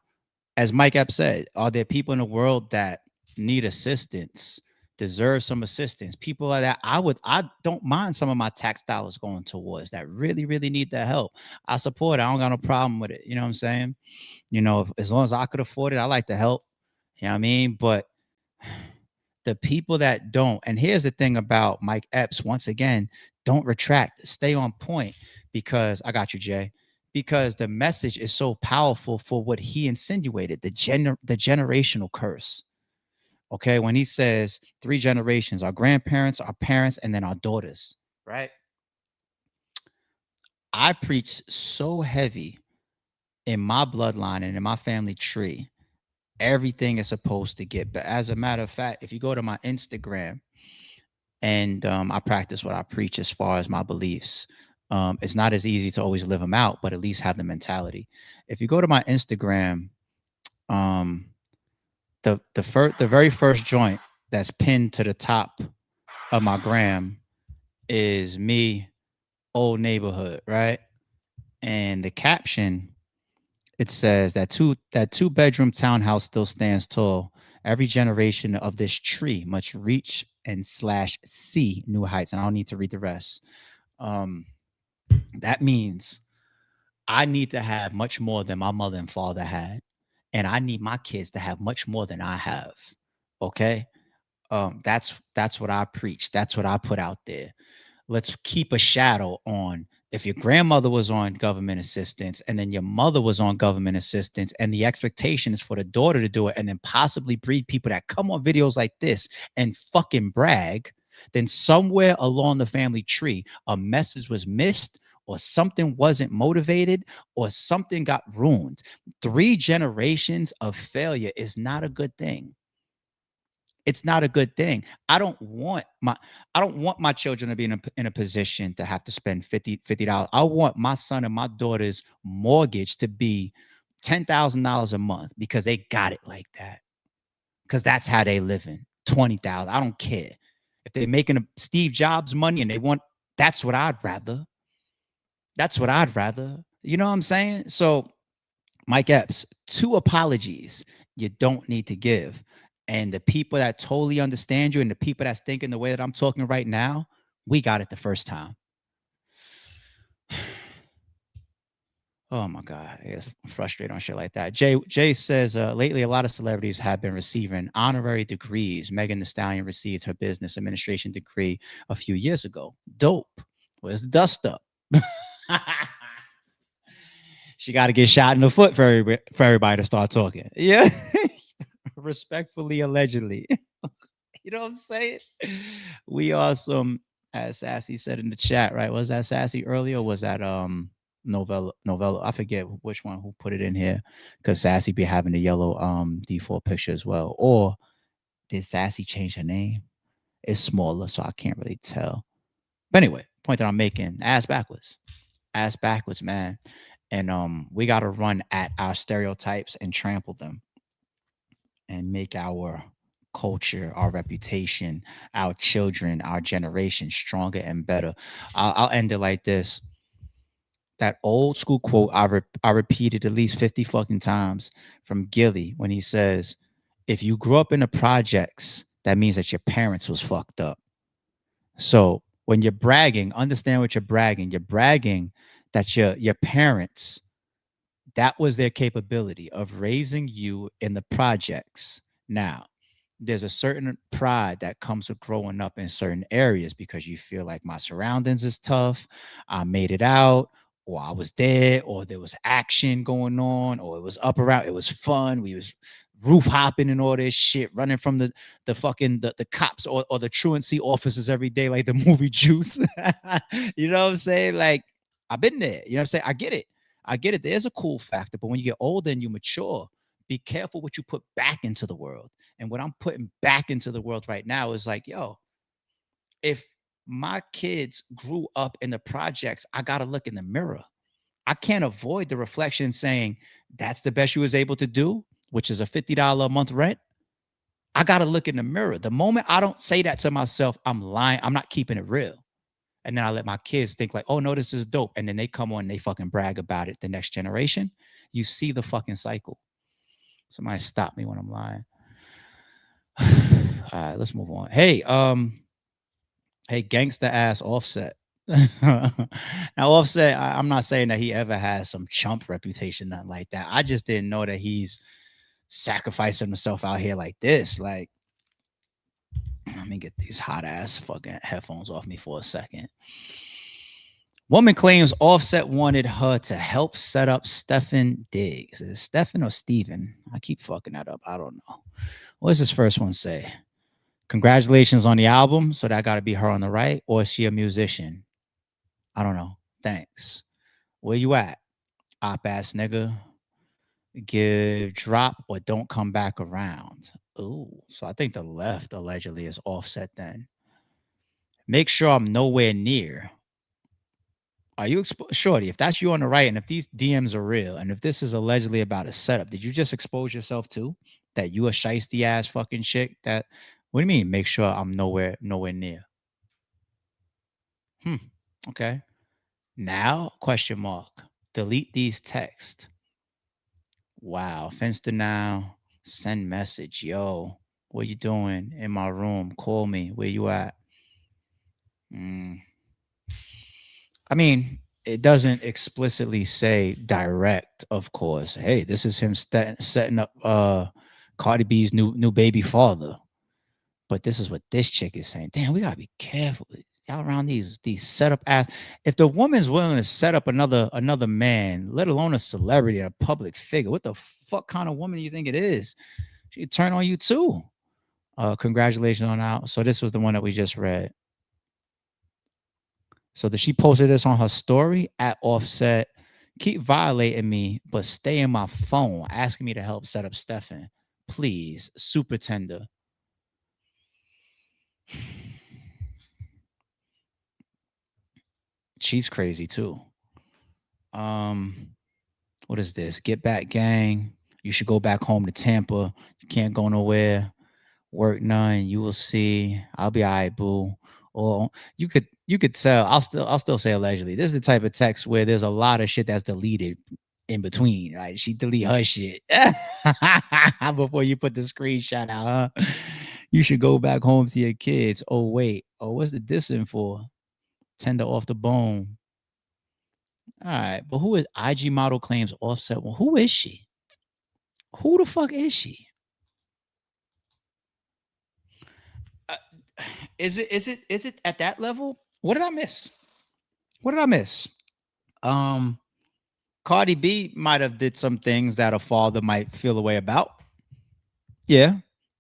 as Mike Epps said, are there people in the world that need assistance, deserve some assistance? People like that, I don't mind some of my tax dollars going towards that really, really need the help. I support it. I don't got no problem with it. You know what I'm saying? As long as I could afford it, I like to help. You know what I mean? But the people that don't, and here's the thing about Mike Epps, once again, don't retract, stay on point, because I got you, Jay. Because the message is so powerful for what he insinuated, the generational curse. Okay, when he says 3 generations, our grandparents, our parents, and then our daughters, right? I preach so heavy in my bloodline and in my family tree, everything is supposed to get. But as a matter of fact, if you go to my Instagram, and I practice what I preach as far as my beliefs. It's not as easy to always live them out, but at least have the mentality. If you go to my Instagram, the very first joint that's pinned to the top of my gram is me, old neighborhood, right? And the caption, it says that 2-bedroom townhouse still stands tall. Every generation of this tree must reach and / see new heights. And I don't need to read the rest. That means I need to have much more than my mother and father had. And I need my kids to have much more than I have. Okay. That's what I preach. That's what I put out there. Let's keep a shadow on. If your grandmother was on government assistance and then your mother was on government assistance, and the expectation is for the daughter to do it, and then possibly breed people that come on videos like this and fucking brag, then somewhere along the family tree, a message was missed, or something wasn't motivated, or something got ruined. 3 generations of failure is not a good thing. It's not a good thing. I don't want my children to be in a position to have to spend $50. I want my son and my daughter's mortgage to be $10,000 a month because they got it like that. Because that's how they living. 20,000. I don't care. If they're making Steve Jobs money and they want, that's what I'd rather. That's what I'd rather. You know what I'm saying? So Mike Epps, 2 apologies you don't need to give. And the people that totally understand you and the people that's thinking the way that I'm talking right now, we got it the first time. Oh my God. It's frustrated on shit like that. Jay says, lately a lot of celebrities have been receiving honorary degrees. Megan Thee Stallion received her business administration degree a few years ago. Dope. Where's the dust up? She got to get shot in the foot for everybody to start talking. Yeah. Respectfully, allegedly. You know what I'm saying? We are some, as Sassy said in the chat, right? Was that Sassy earlier? Or was that novella? I forget which one who put it in here because Sassy be having the yellow default picture as well. Or did Sassy change her name? It's smaller, so I can't really tell. But anyway, point that I'm making, ass backwards, man. And we got to run at our stereotypes and trample them and make our culture, our reputation, our children, our generation stronger and better. I'll end it like this. That old school quote I repeated at least 50 fucking times from Gilly when he says, if you grew up in the projects, that means that your parents was fucked up. So when you're bragging, understand what you're bragging. You're bragging that your parents, that was their capability of raising you in the projects. Now, there's a certain pride that comes with growing up in certain areas because you feel like my surroundings is tough. I made it out, or I was there, or there was action going on, or it was up around, it was fun. We was roof hopping and all this shit, running from the fucking the cops or the truancy officers every day, like the movie Juice. You know what I'm saying? Like, I've been there. You know what I'm saying? I get it. I get it. There's a cool factor, but when you get older and you mature, be careful what you put back into the world. And what I'm putting back into the world right now is like, yo, if my kids grew up in the projects, I got to look in the mirror. I can't avoid the reflection saying that's the best you was able to do, which is a $50 a month rent. I got to look in the mirror. The moment I don't say that to myself, I'm lying. I'm not keeping it real. And then I let my kids think like, oh no, this is dope. And then they come on and they fucking brag about it. The next generation, you see the fucking cycle. Somebody stop me when I'm lying. All right, let's move on. Hey, gangster ass Offset. Now, Offset, I'm not saying that he ever has some chump reputation, nothing like that. I just didn't know that he's sacrificing himself out here like this. Like, let me get these hot ass fucking headphones off me for a second. Woman claims Offset wanted her to help set up Stefan Diggs. Is it Stefan or Steven? I keep fucking that up. I don't know. What does this first one say? Congratulations on the album. So that got to be her on the right. Or is she a musician? I don't know. Thanks. Where you at? Op ass nigga. Give drop or don't come back around. Ooh. So I think the left allegedly is Offset then. Make sure I'm nowhere near. Are you Shorty? If that's you on the right, and if these DMs are real, and if this is allegedly about a setup, did you just expose yourself to that you a shiesty ass fucking chick? That what do you mean? Make sure I'm nowhere near. Okay. Now question mark. Delete these texts. Wow. Finsta now. Send message. Yo, what you doing in my room? Call me. Where you at? I mean, it doesn't explicitly say direct, of course. Hey, this is him setting up Cardi B's new baby father. But this is what this chick is saying. Damn, we gotta be careful. Y'all around these setup ass. If the woman's willing to set up another man, let alone a celebrity, a public figure, what the fuck kind of woman do you think it is? She turn on you too. Congratulations on out. So this was the one that we just read. So that she posted this on her story at Offset. Keep violating me, but stay in my phone, asking me to help set up Stefan. Please, super tender. She's crazy too. What is this? Get back, gang. You should go back home to Tampa. You can't go nowhere. Work none. You will see. I'll be all right, boo. Or you could tell. I'll still say allegedly. This is the type of text where there's a lot of shit that's deleted in between. Right? She delete her shit before you put the screenshot out. Huh? You should go back home to your kids. Oh wait. Oh, what's the dissing for? Tender off the bone. All right, but who is IG model claims Offset? Well, who is she? Who the fuck is she? Uh, is it at that level? What did I miss? What did I miss? Cardi B might have did some things that a father might feel a way about. Yeah,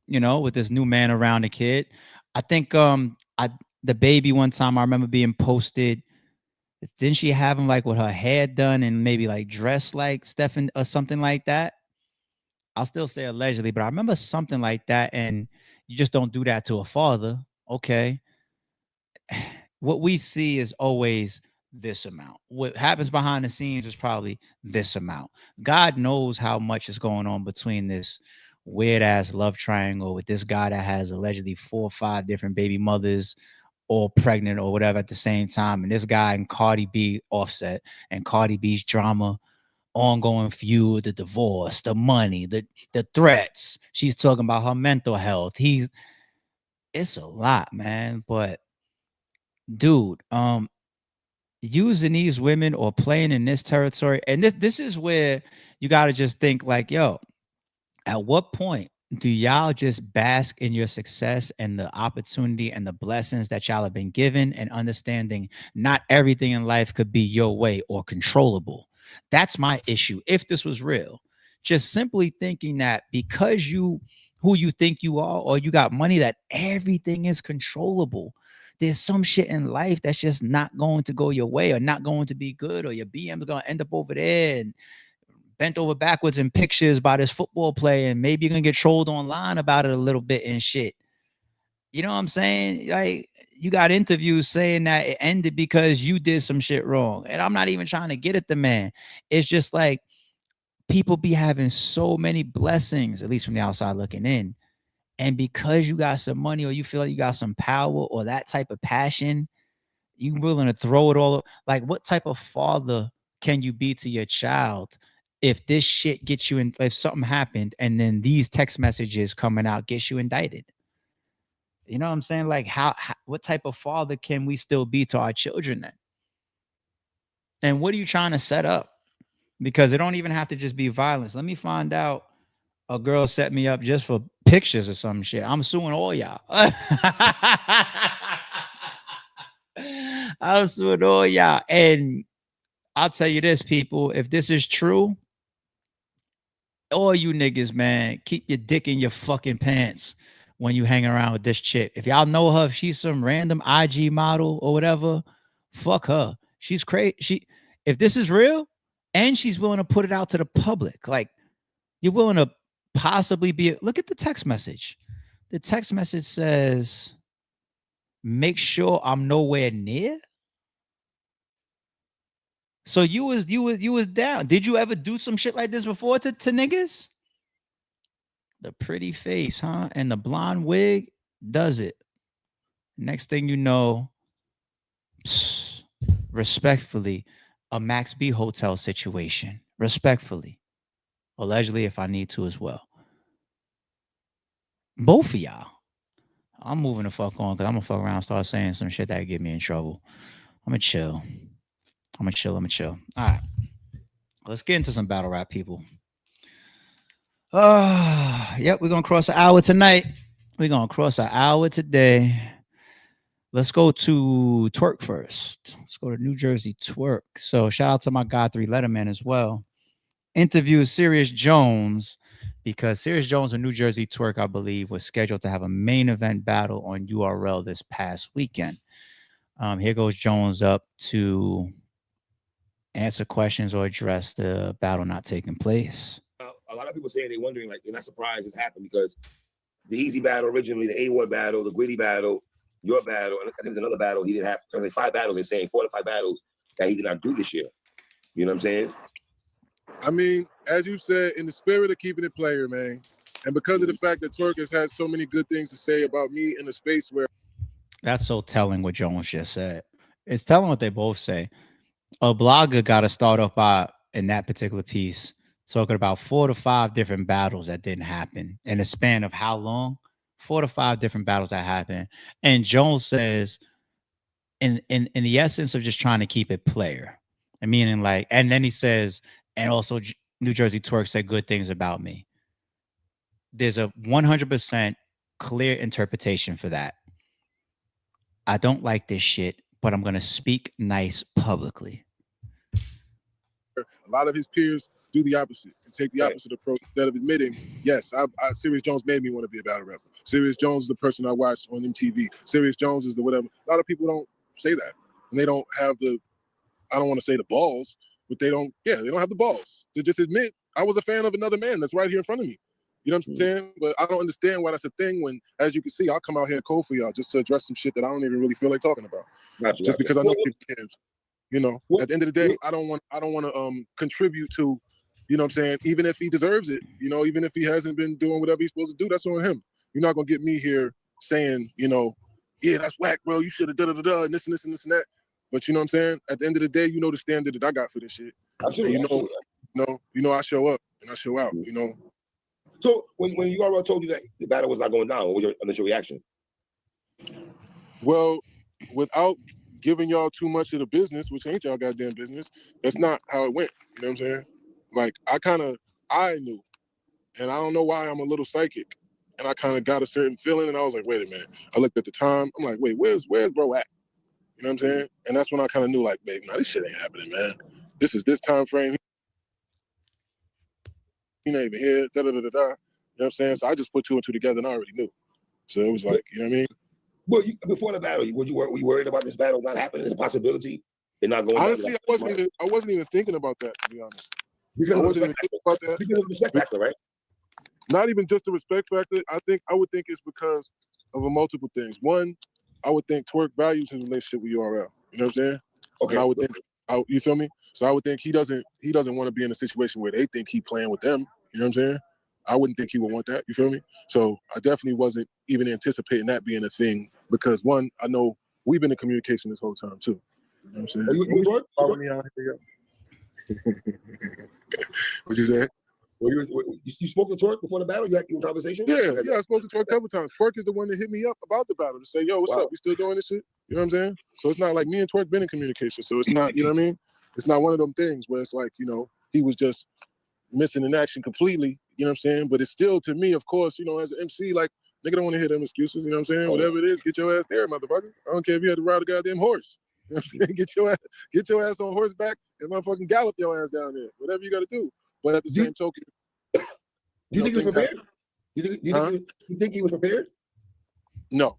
with this new man around the kid. I think the baby one time I remember being posted. Didn't she have him like with her hair done and maybe like dressed like Stephen or something like that? I'll still say allegedly, but I remember something like that. And you just don't do that to a father. Okay. What we see is always this amount. What happens behind the scenes is probably this amount. God knows how much is going on between this weird ass love triangle with this guy that has allegedly 4 or 5 different baby mothers, all pregnant or whatever at the same time. And this guy and Cardi B Offset and Cardi B's drama, ongoing feud, the divorce, the money, the threats. She's talking about her mental health. It's a lot, man. But dude, using these women or playing in this territory, and this is where you got to just think like, yo, at what point do y'all just bask in your success and the opportunity and the blessings that y'all have been given, and understanding not everything in life could be your way or controllable? That's my issue. If this was real, just simply thinking that because you who you think you are or you got money, that everything is controllable. There's some shit in life that's just not going to go your way or not going to be good, or your BM is going to end up over there and bent over backwards in pictures by this football player, and maybe you're gonna get trolled online about it a little bit and shit. You know what I'm saying? Like, you got interviews saying that it ended because you did some shit wrong. And I'm not even trying to get at the man. It's just like people be having so many blessings, at least from the outside looking in. And because you got some money or you feel like you got some power or that type of passion, you willing to throw it all. Like, what type of father can you be to your child if this shit gets you in, if something happened and then these text messages coming out gets you indicted? You know what I'm saying? Like, how what type of father can we still be to our children then? And what are you trying to set up? Because it don't even have to just be violence. Let me find out a girl set me up just for pictures or some shit. I'm suing all y'all. I'm suing all y'all. And I'll tell you this, people, if this is true, all you niggas, man, keep your dick in your fucking pants when you hang around with this chick. If y'all know her, if she's some random IG model or whatever, fuck her. She's crazy. If this is real and she's willing to put it out to the public, like, you're willing to possibly be, look at the text message. The text message says, make sure I'm nowhere near. So you was down. Did you ever do some shit like this before to niggas? The pretty face, huh? And the blonde wig does it. Next thing you know, respectfully, a Max B hotel situation. Respectfully. Allegedly, if I need to as well. Both of y'all. I'm moving the fuck on because I'm gonna fuck around and start saying some shit that get me in trouble. I'm gonna chill. All right. Let's get into some battle rap, people. Yep, we're gonna cross an hour tonight. We're gonna cross an hour today. Let's go to Twork first. Let's go to NuJersey Twork. So shout out to my guy 3 Letterman as well. Interviews Serious Jones, because Serious Jones and NuJersey Twork, I believe, was scheduled to have a main event battle on URL this past weekend. Here goes Jones up to answer questions or address the battle not taking place. A lot of people saying they're wondering, like, they're not surprised this happened because the easy battle originally, the A-Ward battle, the gritty battle, your battle, and I think there's another battle he didn't have. So there's 5 battles, they're saying 4 to 5 battles that he did not do this year. You know what I'm saying? I mean, as you said, in the spirit of keeping it player, man, and because of the fact that Twork has had so many good things to say about me in a space where... That's so telling what Jones just said. It's telling what they both say. A blogger got to start off by, in that particular piece, talking about 4 to 5 different battles that didn't happen in a span of how long? 4 to 5 different battles that happened. And Jones says, in the essence of just trying to keep it player, and meaning like, and then he says, and also NuJersey Twork said good things about me. There's a 100% clear interpretation for that. I don't like this shit, but I'm going to speak nice publicly. A lot of his peers do the opposite and take the Right. opposite approach instead of admitting, yes, Serious Jones made me want to be a battle rapper. Serious Jones is the person I watched on MTV. Serious Jones is the whatever. A lot of people don't say that, and they don't have the, I don't want to say the balls, but they don't have the balls to just admit I was a fan of another man that's right here in front of me. You know what I'm saying? But I don't understand why that's a thing when, as you can see, I'll come out here cold for y'all just to address some shit that I don't even really feel like talking about. Just because I know people can. You know, at the end of the day, I don't want to contribute to, you know what I'm saying, even if he deserves it, you know, even if he hasn't been doing whatever he's supposed to do, that's on him. You're not gonna get me here saying, you know, yeah, that's whack, bro. You should have da-da-da-da and this and this and this and that. But you know what I'm saying? At the end of the day, you know the standard that I got for this shit. Absolutely. And you know, I show up and I show out, you know. So when URL told you that the battle was not going down, what was your initial reaction? Well, without giving y'all too much of the business, which ain't y'all goddamn business, that's not how it went. You know what I'm saying? Like, I knew. And I don't know why I'm a little psychic. And I kind of got a certain feeling, and I was like, wait a minute. I looked at the time. I'm like, wait, where's bro at? You know what I'm saying? And that's when I kind of knew, like, babe, nah, this shit ain't happening, man. This is this time frame. He not even here, da-da-da-da-da. You know what I'm saying? So I just put two and two together, and I already knew. So it was like, you know what I mean? Well, before the battle, were you worried about this battle not happening? Is a possibility it not going? Honestly, I wasn't even thinking about that, to be honest. Because I wasn't even thinking about that. Because of the respect factor, right? Not even just the respect factor. I would think it's because of multiple things. One, I would think Twork values his relationship with URL. You know what I'm saying? Okay. And I would think, you feel me? So I would think he doesn't want to be in a situation where they think he playing with them. You know what I'm saying? I wouldn't think he would want that. You feel me? So I definitely wasn't even anticipating that being a thing because one, I know we've been in communication this whole time too. You know what I'm saying? You following me out here? What you said? Well, you spoke to Twork before the battle? You had a conversation? Yeah, I spoke to Twork a couple times. Twork is the one that hit me up about the battle to say, yo, what's up? We still doing this shit? You know what I'm saying? So it's not like me and Twork been in communication. So it's not, you know what I mean? It's not one of them things where it's like, you know, he was just missing in action completely. You know what I'm saying? But it's still, to me, of course, you know, as an MC, like, nigga don't want to hear them excuses. You know what I'm saying? Whatever it is, get your ass there, motherfucker. I don't care if you had to ride a goddamn horse. You know what I'm saying? Get your ass on horseback and motherfucking gallop your ass down there. Whatever you got to do. But at the same token, do you think he was prepared? You think he was prepared? No.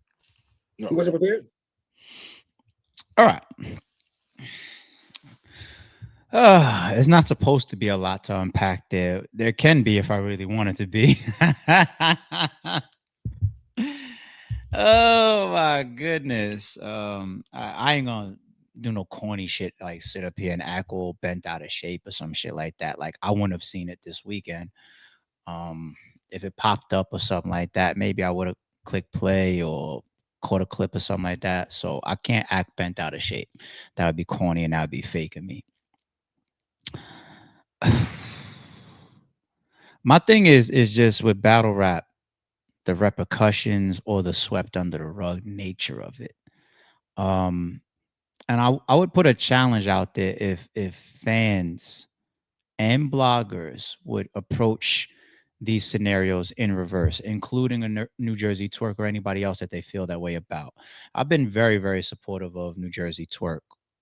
He wasn't prepared? All right. It's not supposed to be a lot to unpack there. There can be if I really want it to be. Oh my goodness. I ain't gonna do no corny shit like sit up here and act all bent out of shape or some shit like that. Like I wouldn't have seen it this weekend. If it popped up or something like that, maybe I would have clicked play or caught a clip or something like that. So I can't act bent out of shape. That would be corny and that would be fake of me. My thing is just with battle rap, the repercussions or the swept under the rug nature of it. And I would put a challenge out there if fans and bloggers would approach these scenarios in reverse, including a NuJersey Twork or anybody else that they feel that way about. I've been very, very supportive of NuJersey Twork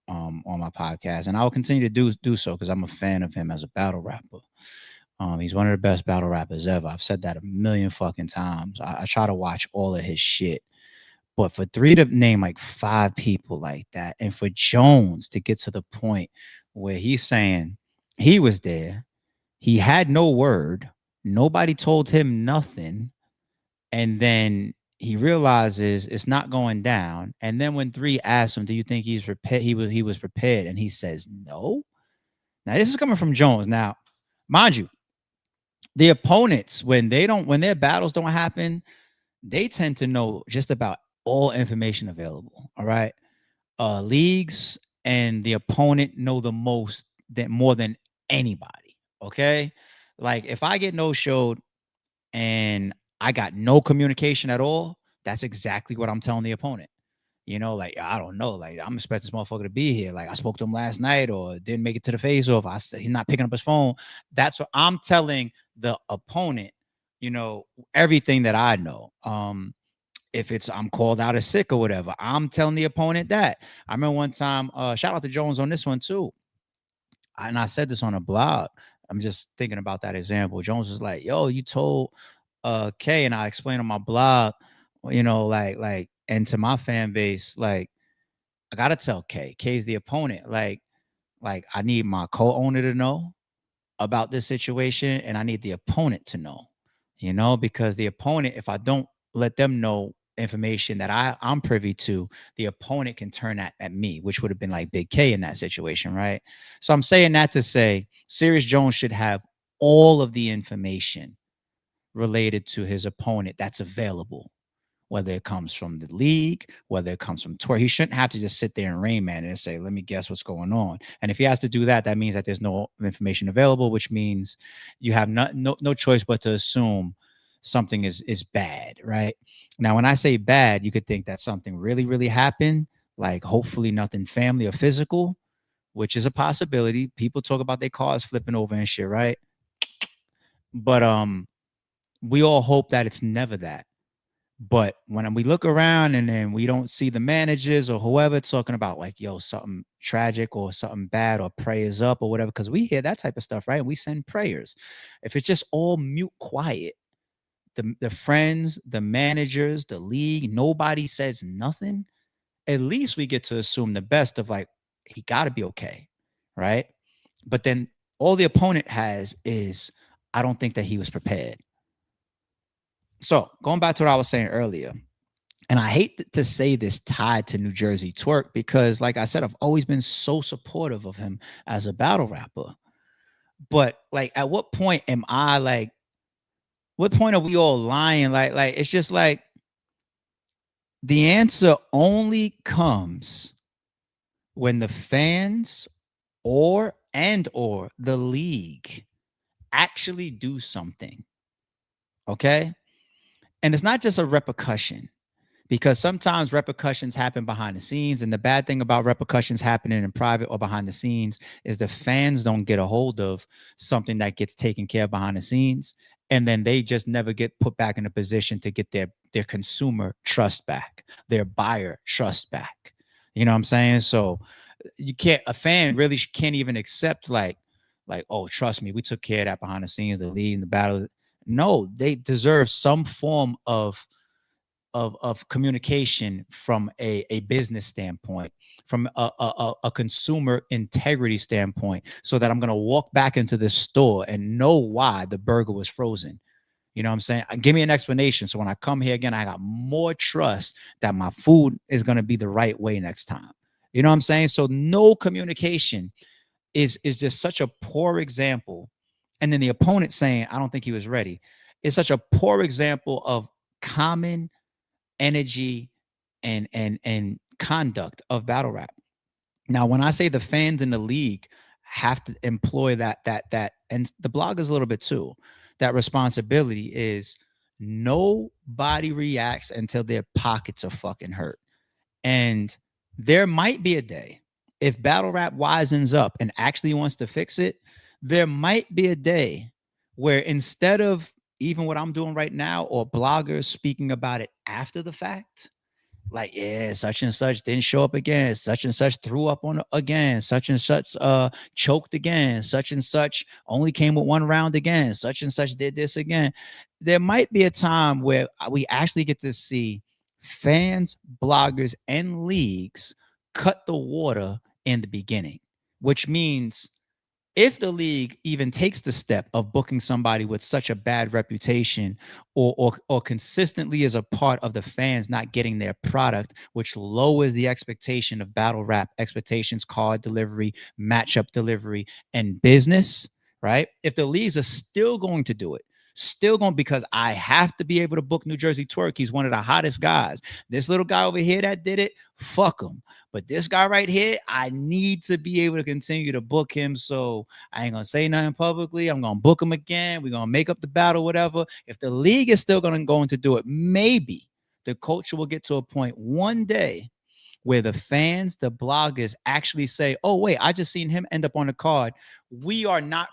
on my podcast, and I will continue to do so because I'm a fan of him as a battle rapper. He's one of the best battle rappers ever. I've said that a million fucking times. I try to watch all of his shit. But for Three to name like 5 people like that, and for Jones to get to the point where he's saying he was there, he had no word, nobody told him nothing, and then he realizes it's not going down. And then when 3 asks him, "Do you think he's prepared?" He was prepared, and he says no. Now this is coming from Jones. Now, mind you, the opponents when their battles don't happen, they tend to know just about all information available. All right. Leagues and the opponent know the most more than anybody. Okay. Like if I get no showed and I got no communication at all, that's exactly what I'm telling the opponent. You know, like I don't know, like I'm expecting this motherfucker to be here. Like I spoke to him last night, or didn't make it to the face off. He's not picking up his phone. That's what I'm telling the opponent. You know, everything that I know. If it's I'm called out as sick or whatever, I'm telling the opponent that. I remember one time, shout out to Jones on this one too. And I said this on a blog. I'm just thinking about that example. Jones was like, yo, you told K, and I explained on my blog, and to my fan base, like, I gotta tell K. K's the opponent. Like I need my co-owner to know about this situation, and I need the opponent to know, because the opponent, if I don't let them know information that I'm privy to, the opponent can turn that at me, which would have been like Big K in that situation, right? So I'm saying that to say Serious Jones should have all of the information related to his opponent that's available, whether it comes from the league, whether it comes from Twork. He shouldn't have to just sit there and Rain Man and say, let me guess what's going on. And if he has to do that, that means that there's no information available, which means you have no choice but to assume something is bad, right? Now, when I say bad, you could think that something really, really happened, like hopefully nothing family or physical, which is a possibility. People talk about their cars flipping over and shit, right? But we all hope that it's never that. But when we look around and then we don't see the managers or whoever talking about like, yo, something tragic or something bad or prayers up or whatever, because we hear that type of stuff, right? And we send prayers. If it's just all mute quiet, the friends, the managers, the league, nobody says nothing, at least we get to assume the best of like, he got to be okay, right? But then all the opponent has is, I don't think that he was prepared. So going back to what I was saying earlier, and I hate to say this tied to NuJersey Twork because, like I said, I've always been so supportive of him as a battle rapper. But like, at what point am I like, what point are we all lying? Like it's just like the answer only comes when the fans or the league actually do something. Okay. And it's not just a repercussion, because sometimes repercussions happen behind the scenes. And the bad thing about repercussions happening in private or behind the scenes is the fans don't get a hold of something that gets taken care of behind the scenes. And then they just never get put back in a position to get their consumer trust back, their buyer trust back. You know what I'm saying? So a fan really can't even accept like, oh, trust me, we took care of that behind the scenes, the lead and the battle. No, they deserve some form of communication from a business standpoint, from a consumer integrity standpoint, so that I'm going to walk back into this store and know why the burger was frozen. You know what I'm saying? Give me an explanation. So when I come here again, I got more trust that my food is going to be the right way next time. You know what I'm saying? So no communication is just such a poor example. And then the opponent saying, I don't think he was ready. It's such a poor example of common energy and conduct of battle rap. Now, when I say the fans in the league have to employ that, and the bloggers a little bit too, that responsibility is nobody reacts until their pockets are fucking hurt. And there might be a day, if battle rap wisens up and actually wants to fix it, there might be a day where instead of even what I'm doing right now, or bloggers speaking about it after the fact, like, yeah, such and such didn't show up again, such and such threw up on again, such and such choked again, such and such only came with one round again, such and such did this again. There might be a time where we actually get to see fans, bloggers, and leagues cut the water in the beginning, which means if the league even takes the step of booking somebody with such a bad reputation, or consistently is a part of the fans not getting their product, which lowers the expectation of battle rap expectations, card delivery, matchup delivery, and business, right? If the leagues are still going to do it, because I have to be able to book NuJersey Twork. He's one of the hottest guys. This little guy over here that did it, fuck him. But this guy right here, I need to be able to continue to book him. So I ain't gonna say nothing publicly. I'm gonna book him again. We're gonna make up the battle, whatever. If the league is still going to do it, maybe the culture will get to a point one day where the fans, the bloggers actually say, oh, wait, I just seen him end up on the card. We are not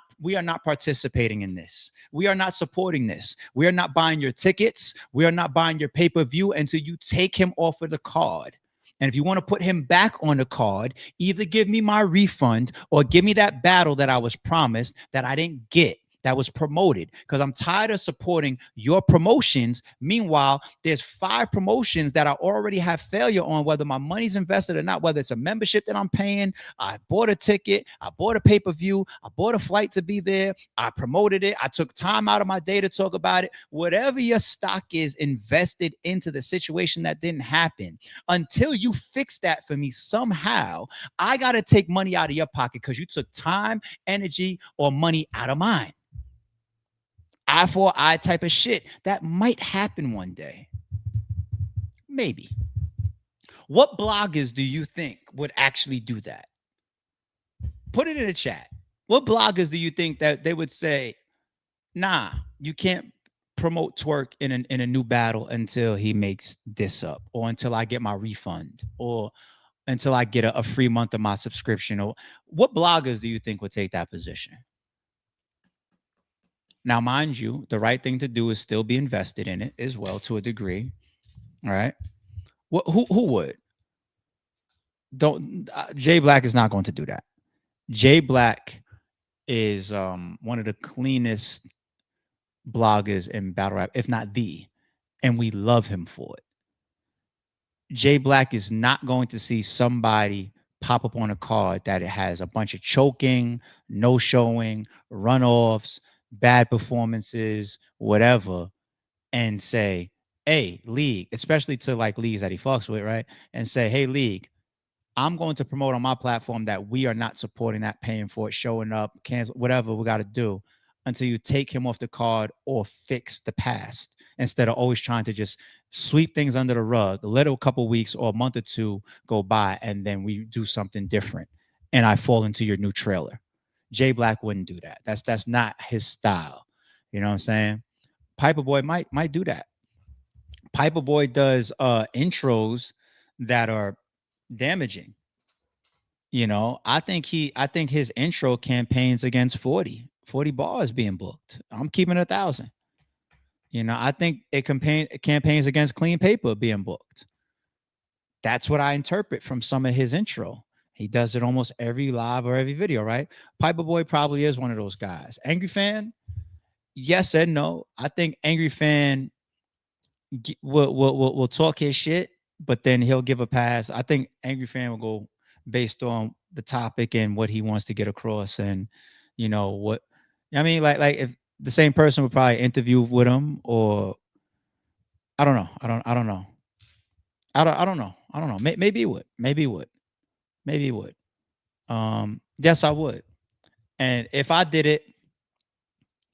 participating in this. We are not supporting this. We are not buying your tickets. We are not buying your pay-per-view until you take him off of the card. And if you want to put him back on the card, either give me my refund or give me that battle that I was promised that I didn't get, that was promoted, because I'm tired of supporting your promotions. Meanwhile, there's 5 promotions that I already have failure on, whether my money's invested or not, whether it's a membership that I'm paying, I bought a ticket, I bought a pay-per-view, I bought a flight to be there, I promoted it, I took time out of my day to talk about it. Whatever your stock is invested into the situation that didn't happen, until you fix that for me somehow, I got to take money out of your pocket because you took time, energy, or money out of mine. Eye for eye type of shit. That might happen one day. Maybe. What bloggers do you think would actually do that? Put it in the chat. What bloggers do you think that they would say, nah, you can't promote Twork in a new battle until he makes this up, or until I get my refund, or until I get a free month of my subscription? Or what bloggers do you think would take that position? Now, mind you, the right thing to do is still be invested in it as well to a degree. All right. Who would? Don't Jay Black is not going to do that. Jay Black is one of the cleanest bloggers in battle rap, if not the, and we love him for it. Jay Black is not going to see somebody pop up on a card that it has a bunch of choking, no showing, runoffs, bad performances, whatever, and say, hey, league, especially to like leagues that he fucks with, right? And say, hey, league, I'm going to promote on my platform that we are not supporting that, paying for it, showing up, cancel, whatever we got to do, until you take him off the card or fix the past, instead of always trying to just sweep things under the rug, let a couple weeks or a month or two go by, and then we do something different and I fall into your new trailer. Jay Black wouldn't do that. That's not his style. You know what I'm saying? Piper Boy might do that. Piper Boy does intros that are damaging. You know, I think his intro campaigns against 40 bars being booked. I'm keeping 1,000. You know, I think it campaigns against Clean Paper being booked. That's what I interpret from some of his intro. He does it almost every live or every video, right? Piper Boy probably is one of those guys. Angry Fan, yes and no. I think Angry Fan will talk his shit, but then he'll give a pass. I think Angry Fan will go based on the topic and what he wants to get across, and you know what I mean. Like if the same person would probably interview with him, or I don't know. I don't know. I don't know. I don't know. Maybe it would. Maybe it would. Maybe it would. Yes, I would. And if I did it,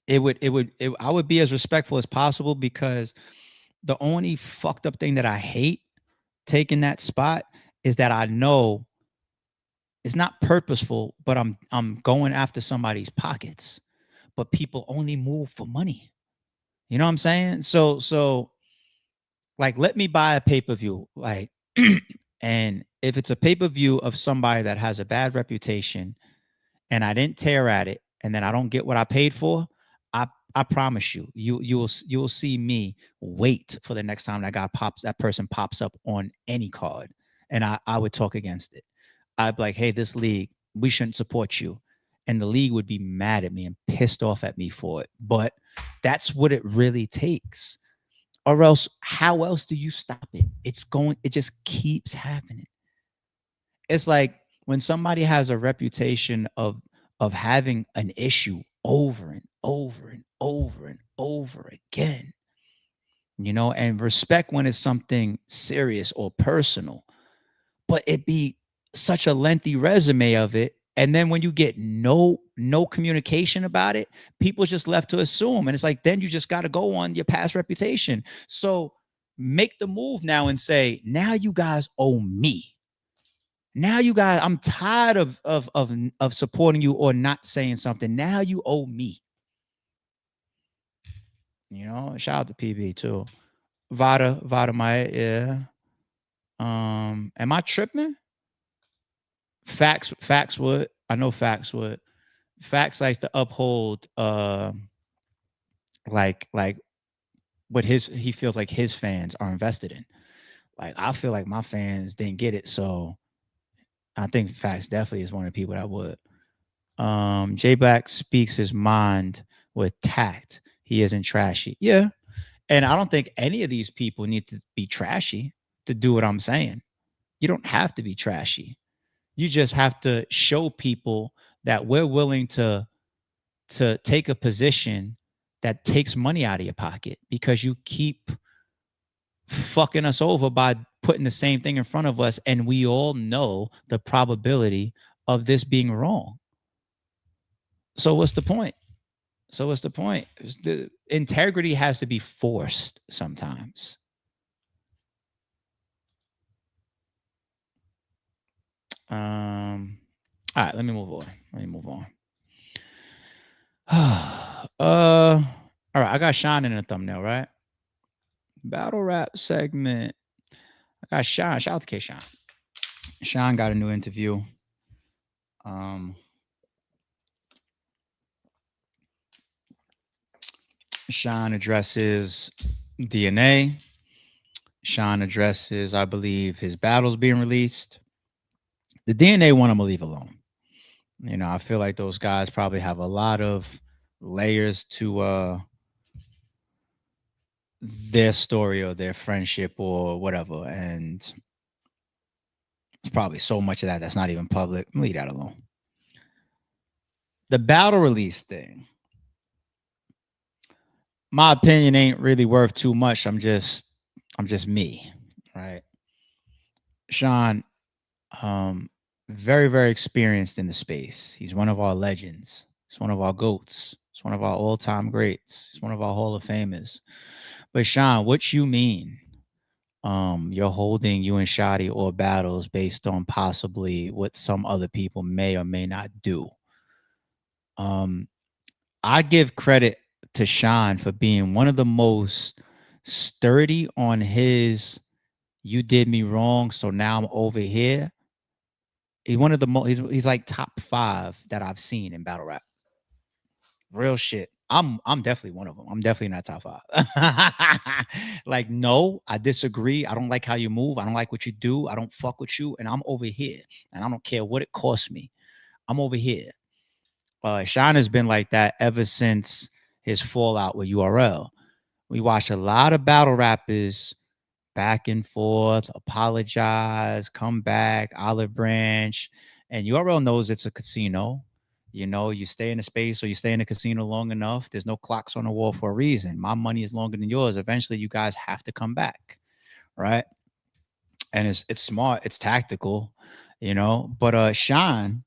I would be as respectful as possible, because the only fucked up thing that I hate taking that spot is that I know it's not purposeful, but I'm going after somebody's pockets. But people only move for money. You know what I'm saying? So like, let me buy a pay-per-view, like, and if it's a pay-per-view of somebody that has a bad reputation and I didn't tear at it, and then I don't get what I paid for, I promise you will see me wait for the next time that person pops up on any card, and I would talk against it. I'd be like, hey, this league, we shouldn't support you, and the league would be mad at me and pissed off at me for it. But that's what it really takes, or else how else do you stop it? It just keeps happening. It's like when somebody has a reputation of having an issue over and over and over and over again, you know, and respect when it's something serious or personal, but it be such a lengthy resume of it. And then when you get no communication about it, people just left to assume. And it's like, then you just got to go on your past reputation. So make the move now and say, now you guys owe me. Now you guys, I'm tired of supporting you or not saying something. Now you owe me. You know, shout out to PB too. Vada Maya, yeah. Am I tripping? Facts would. I know Facts would. Facts likes to uphold like what he feels like his fans are invested in. Like, I feel like my fans didn't get it. So I think Facts definitely is one of the people that would. J Black speaks his mind with tact. He isn't trashy. Yeah. And I don't think any of these people need to be trashy to do what I'm saying. You don't have to be trashy. You just have to show people that we're willing to take a position that takes money out of your pocket because you keep fucking us over by putting the same thing in front of us, and we all know the probability of this being wrong. So what's the point? The integrity has to be forced sometimes. All right, let me move on. All right, I got Sean in the thumbnail, right? Battle rap segment. I got Sean. Shout out to K Sean. Sean got a new interview. Sean addresses DNA. Sean addresses, I believe, his battles being released. The DNA one I'm gonna leave alone. You know, I feel like those guys probably have a lot of layers to their story or their friendship or whatever, and it's probably so much of that that's not even public. Leave that alone. The battle release thing, my opinion ain't really worth too much. I'm just me, right? Sean, very, very experienced in the space. He's one of our legends. He's one of our GOATs. He's one of our all-time greats. He's one of our Hall of Famers. But Sean, what you mean? You're holding you and Shotty or battles based on possibly what some other people may or may not do. I give credit to Sean for being one of the most sturdy on his "you did me wrong, so now I'm over here." He's one of the most. He's like top 5 that I've seen in battle rap. Real shit. I'm definitely one of them. I'm definitely not top 5. Like, no, I disagree. I don't like how you move. I don't like what you do. I don't fuck with you, and I'm over here, and I don't care what it costs me. I'm over here. Sean has been like that ever since his fallout with URL. We watch a lot of battle rappers back and forth, apologize, come back, olive branch, and URL knows it's a casino. You know, you stay in a space or you stay in a casino long enough, there's no clocks on the wall for a reason. My money is longer than yours. Eventually, you guys have to come back, right? And it's smart, it's tactical, you know. But Sean,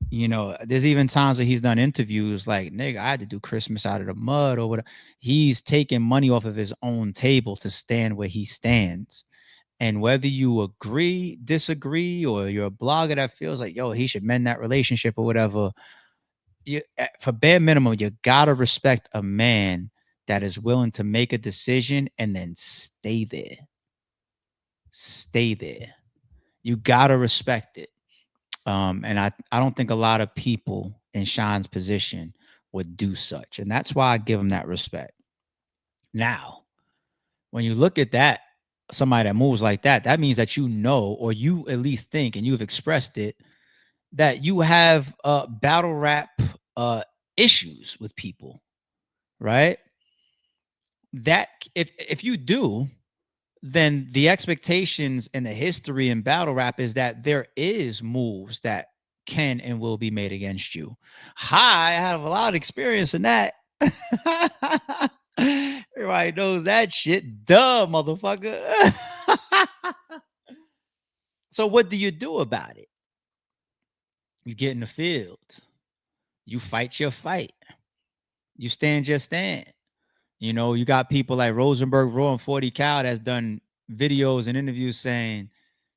you know, there's even times where he's done interviews like, nigga, I had to do Christmas out of the mud or whatever. He's taking money off of his own table to stand where he stands. And whether you agree, disagree, or you're a blogger that feels like, yo, he should mend that relationship or whatever, for bare minimum, you gotta respect a man that is willing to make a decision and then stay there. Stay there. You gotta respect it. And I don't think a lot of people in Sean's position would do such. And that's why I give him that respect. Now, when you look at that, somebody that moves like that, that means that you know, or you at least think, and you've expressed it, that you have battle rap issues with people, right? That if you do, then the expectations and the history in battle rap is that there is moves that can and will be made against you. I have a lot of experience in that. Everybody knows that shit. Duh, motherfucker. So what do you do about it? You get in the field. You fight your fight. You stand your stand. You know, you got people like Rosenberg, Raw, and 40 Cal that's done videos and interviews saying,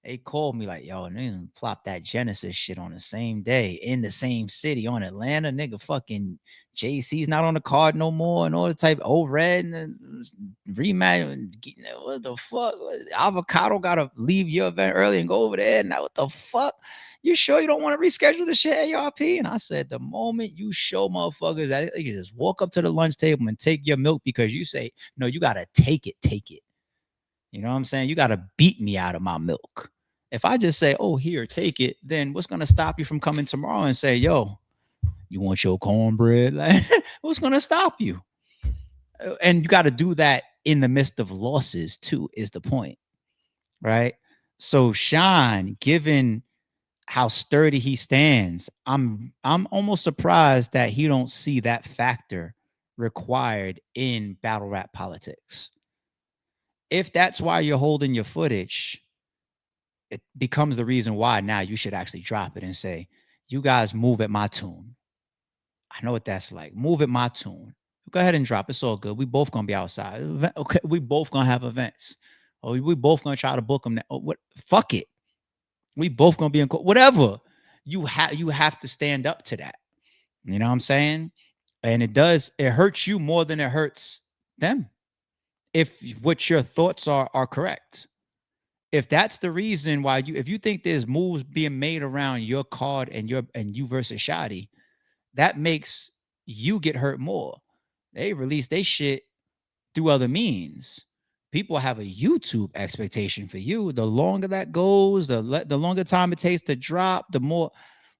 they called me like, yo, nigga, flop that Genesis shit on the same day in the same city on Atlanta. Nigga, fucking JC's not on the card no more and all the type of red and rematch. What the fuck? Avocado got to leave your event early and go over there. Now, what the fuck? You sure you don't want to reschedule the shit ARP? And I said, the moment you show motherfuckers that you just walk up to the lunch table and take your milk because you say, no, you got to take it. You know what I'm saying? You got to beat me out of my milk. If I just say, oh, here, take it, then what's going to stop you from coming tomorrow and say, yo, you want your cornbread? Like, what's going to stop you? And you got to do that in the midst of losses, too, is the point, right? So, Sean, given how sturdy he stands, I'm almost surprised that he don't see that factor required in battle rap politics. If that's why you're holding your footage, it becomes the reason why now you should actually drop it and say, you guys move at my tune. I know what that's like. Move at my tune. Go ahead and drop. It's all good. We both gonna be outside. Okay, we both gonna have events. Or we both gonna try to book them. What? Fuck it. We both gonna be in court. Whatever. You have to stand up to that. You know what I'm saying? And it hurts you more than it hurts them. If what your thoughts are correct. If that's the reason why if you think there's moves being made around your card and you versus Shotty, that makes you get hurt more. They release they shit through other means. People have a YouTube expectation for you. The longer that goes, the longer time it takes to drop, the more,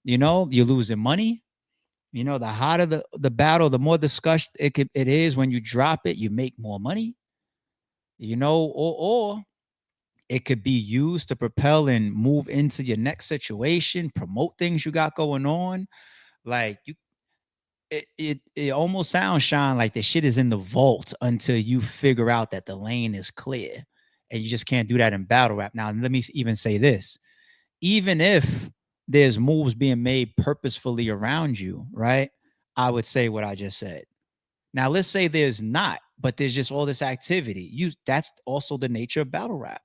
you're losing money. The hotter the battle, the more discussed it is. When you drop it, you make more money. Or it could be used to propel and move into your next situation, promote things you got going on. Like it almost sounds, Sean, like the shit is in the vault until you figure out that the lane is clear. And you just can't do that in battle rap. Now, let me even say this. Even if there's moves being made purposefully around you, right? I would say what I just said. Now, let's say there's not, but there's just all this activity. That's also the nature of battle rap.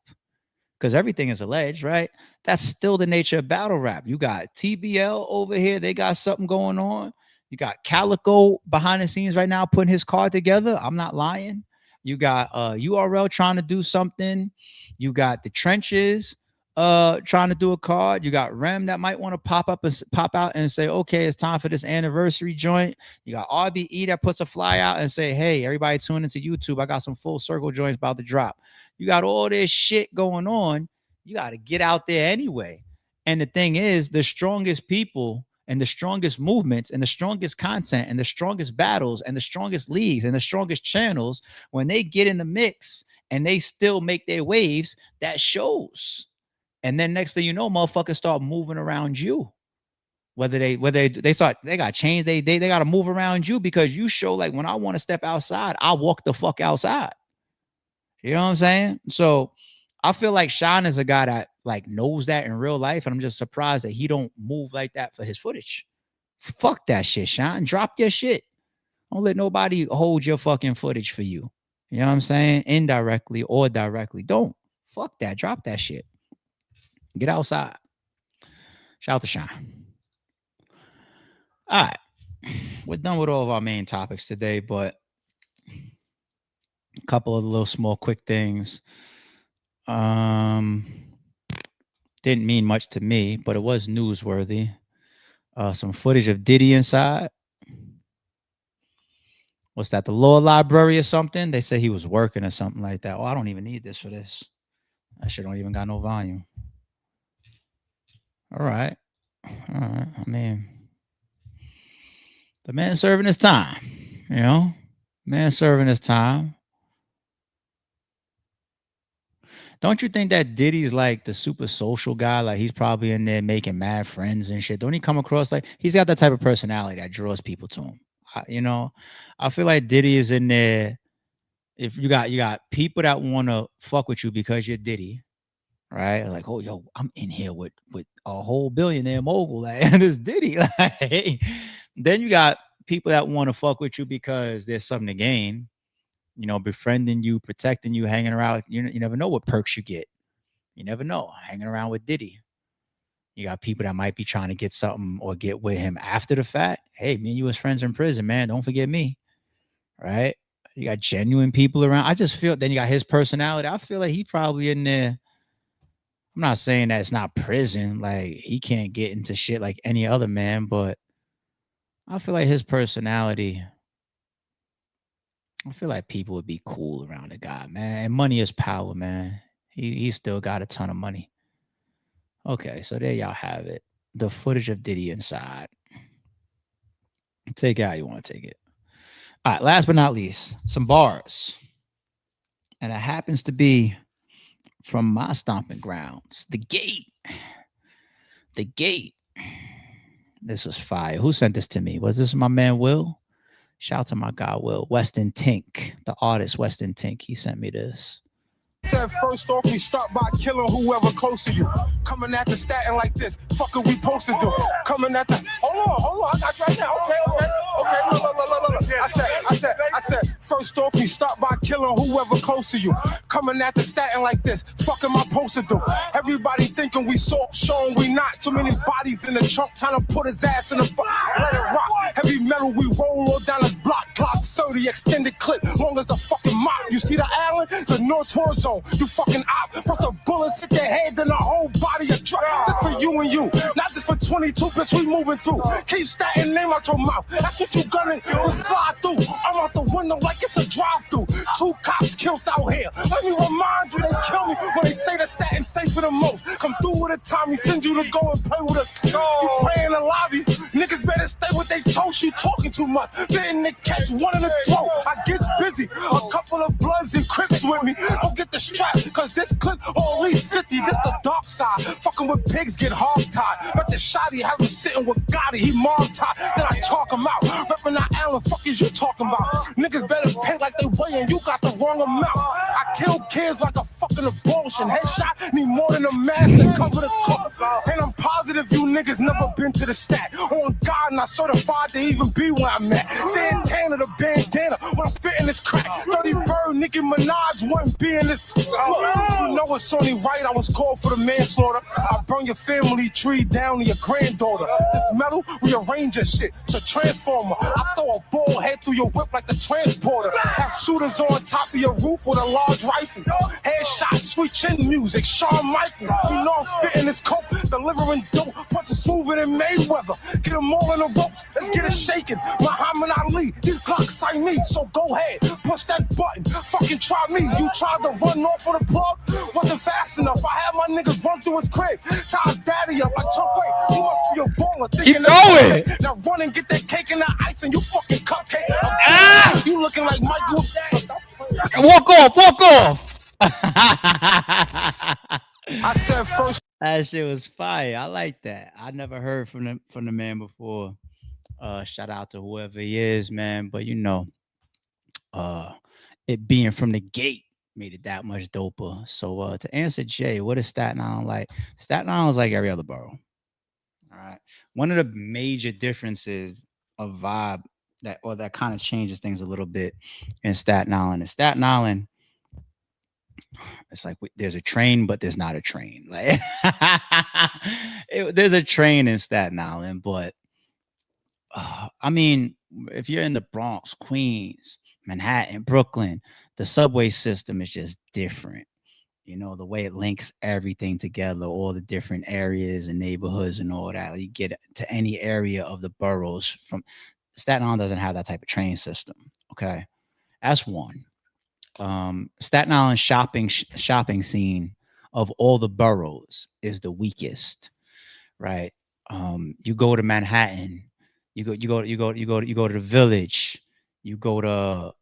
Because everything is alleged, right? That's still the nature of battle rap. You got TBL over here. They got something going on. You got Calico behind the scenes right now putting his card together. I'm not lying. You got URL trying to do something. You got the trenches trying to do a card. You got Rem that might want to pop out and say, okay, it's time for this anniversary joint. You got RBE that puts a fly out and say, hey, everybody tune into YouTube. I got some full circle joints about to drop. You got all this shit going on. You got to get out there anyway. And the thing is, the strongest people and the strongest movements and the strongest content and the strongest battles and the strongest leagues and the strongest channels, when they get in the mix and they still make their waves, that shows. And then next thing you know, motherfuckers start moving around you. Whether they got changed, they got to move around you because you show, like, when I want to step outside, I walk the fuck outside. You know what I'm saying? So I feel like Sean is a guy that like knows that in real life, and I'm just surprised that he don't move like that for his footage. Fuck that shit, Sean. Drop your shit. Don't let nobody hold your fucking footage for you. You know what I'm saying? Indirectly or directly. Don't. Fuck that. Drop that shit. Get outside. Shout out to Sean. All right. We're done with all of our main topics today, but a couple of little small quick things. Didn't mean much to me, but it was newsworthy. Some footage of Diddy inside. What's that? The law library or something? They said he was working or something like that. Oh, I don't even need this for this. That shit don't even got no volume. All right. I mean, the man serving his time, man serving his time. Don't you think that Diddy's like the super social guy? Like, he's probably in there making mad friends and shit. Don't he come across like he's got that type of personality that draws people to him? I feel like Diddy is in there. If you got people that want to fuck with you because you're Diddy, right? Like, oh, yo, I'm in here with a whole billionaire mogul, like, and it's Diddy. Like, then you got people that want to fuck with you because there's something to gain, befriending you, protecting you, hanging around. You never know what perks you get. You never know. Hanging around with Diddy. You got people that might be trying to get something or get with him after the fact. Hey, me and you as friends in prison, man. Don't forget me. Right? You got genuine people around. I just feel, then you got his personality. I feel like he probably in there. I'm not saying that it's not prison. Like, he can't get into shit like any other man, but I feel like his personality I feel like people would be cool around the guy, man. And money is power, man. He still got a ton of money. Okay, so there y'all have it. The footage of Diddy inside. Take it how you want to take it. All right, last but not least, some bars. And it happens to be from my stomping grounds, the gate. The gate. This was fire. Who sent this to me? Was this my man Will? Shout out to my guy Will. Weston Tink, the artist Weston Tink. He sent me this. Said first off, we start by killing whoever close to you. Coming at the statin like this, fuck are we supposed to do? Coming at the, hold on, I got you right now. Okay, look. I said, first off, we start by killing whoever close to you. Coming at the statin like this, fuck am I supposed to do? Everybody thinking we soft, showing we not. Too many bodies in the trunk, trying to put his ass in the box. Let it rock, heavy metal, we roll all down his block. Glock 30, extended clip, long as the fucking mop. You see the island? It's a North Tour zone. You fucking op. First the bullets hit their head, then the whole body a drop. This for you and you, not just for 22, bitch, we moving through. Keep statin' name out your mouth. That's what you gunning will slide through. I'm out the window like it's a drive-through. 2 cops killed out here. Let me remind you, they kill me when they say that statin safer the most. Come through with a Tommy, send you to go and play with a. You pray in the lobby. Niggas better stay with they toast. You talking too much. Fitting to catch one in the throat. I gets busy. A couple of Bloods and Crips with me. Go get the strap, cause this clip or at least 50. This the dark side. Fucking with pigs get hog-tied. But the shotty have him sitting with Gotti. He mom-tied. Then I talk him out. Reppin' that Allen, fuck is you talking about? Niggas better pay like they weigh and you got the wrong amount. I kill kids like a fucking abortion. Headshot need more than a mask to cover the cook. And I'm positive you niggas never been to the stat. On God, not certified to even be where I'm at. Santana the bandana when I'm spitting this crack. 30 Bird, Nicki Minaj wouldn't be in this. You know it's only right I was called for the manslaughter. I burn your family tree down to your granddaughter. This metal, rearrange your shit. It's a transformer. I throw a ball head through your whip like the transporter. Have shooters on top of your roof with a large rifle. Headshot, sweet chin music, Shawn Michael. You know I'm spitting this coke, delivering dope, punches smoother than Mayweather. Get them all in the ropes, let's get it shaking. Muhammad Ali, these clocks sign me, so go ahead, push that button. Fucking try me. You tried to run off on the plug, wasn't fast enough. I had my niggas run through his crib. Ties daddy up like Chuck Way. You must be a baller. Keep going. Now run and get that cake and that ice and you fucking cupcake. You looking like Michael. Walk off. I said first. That shit was fire. I like that. I never heard from the man before. Shout out to whoever he is, man. But you know, it being from the gate made it that much doper. So to answer Jay, what is Staten Island like? Staten Island is like every other borough. All right. One of the major differences of vibe that kind of changes things a little bit in Staten Island. In Staten Island, it's like there's a train, but there's not a train. Like there's a train in Staten Island, but I mean, if you're in the Bronx, Queens, Manhattan, Brooklyn, the subway system is just different. You know, the way it links everything together, all the different areas and neighborhoods and all that. Like you get to any area of the boroughs from Staten Island doesn't have that type of train system. Okay. That's one. Staten Island shopping scene of all the boroughs is the weakest, right? You go to Manhattan, you go to the Village, you go to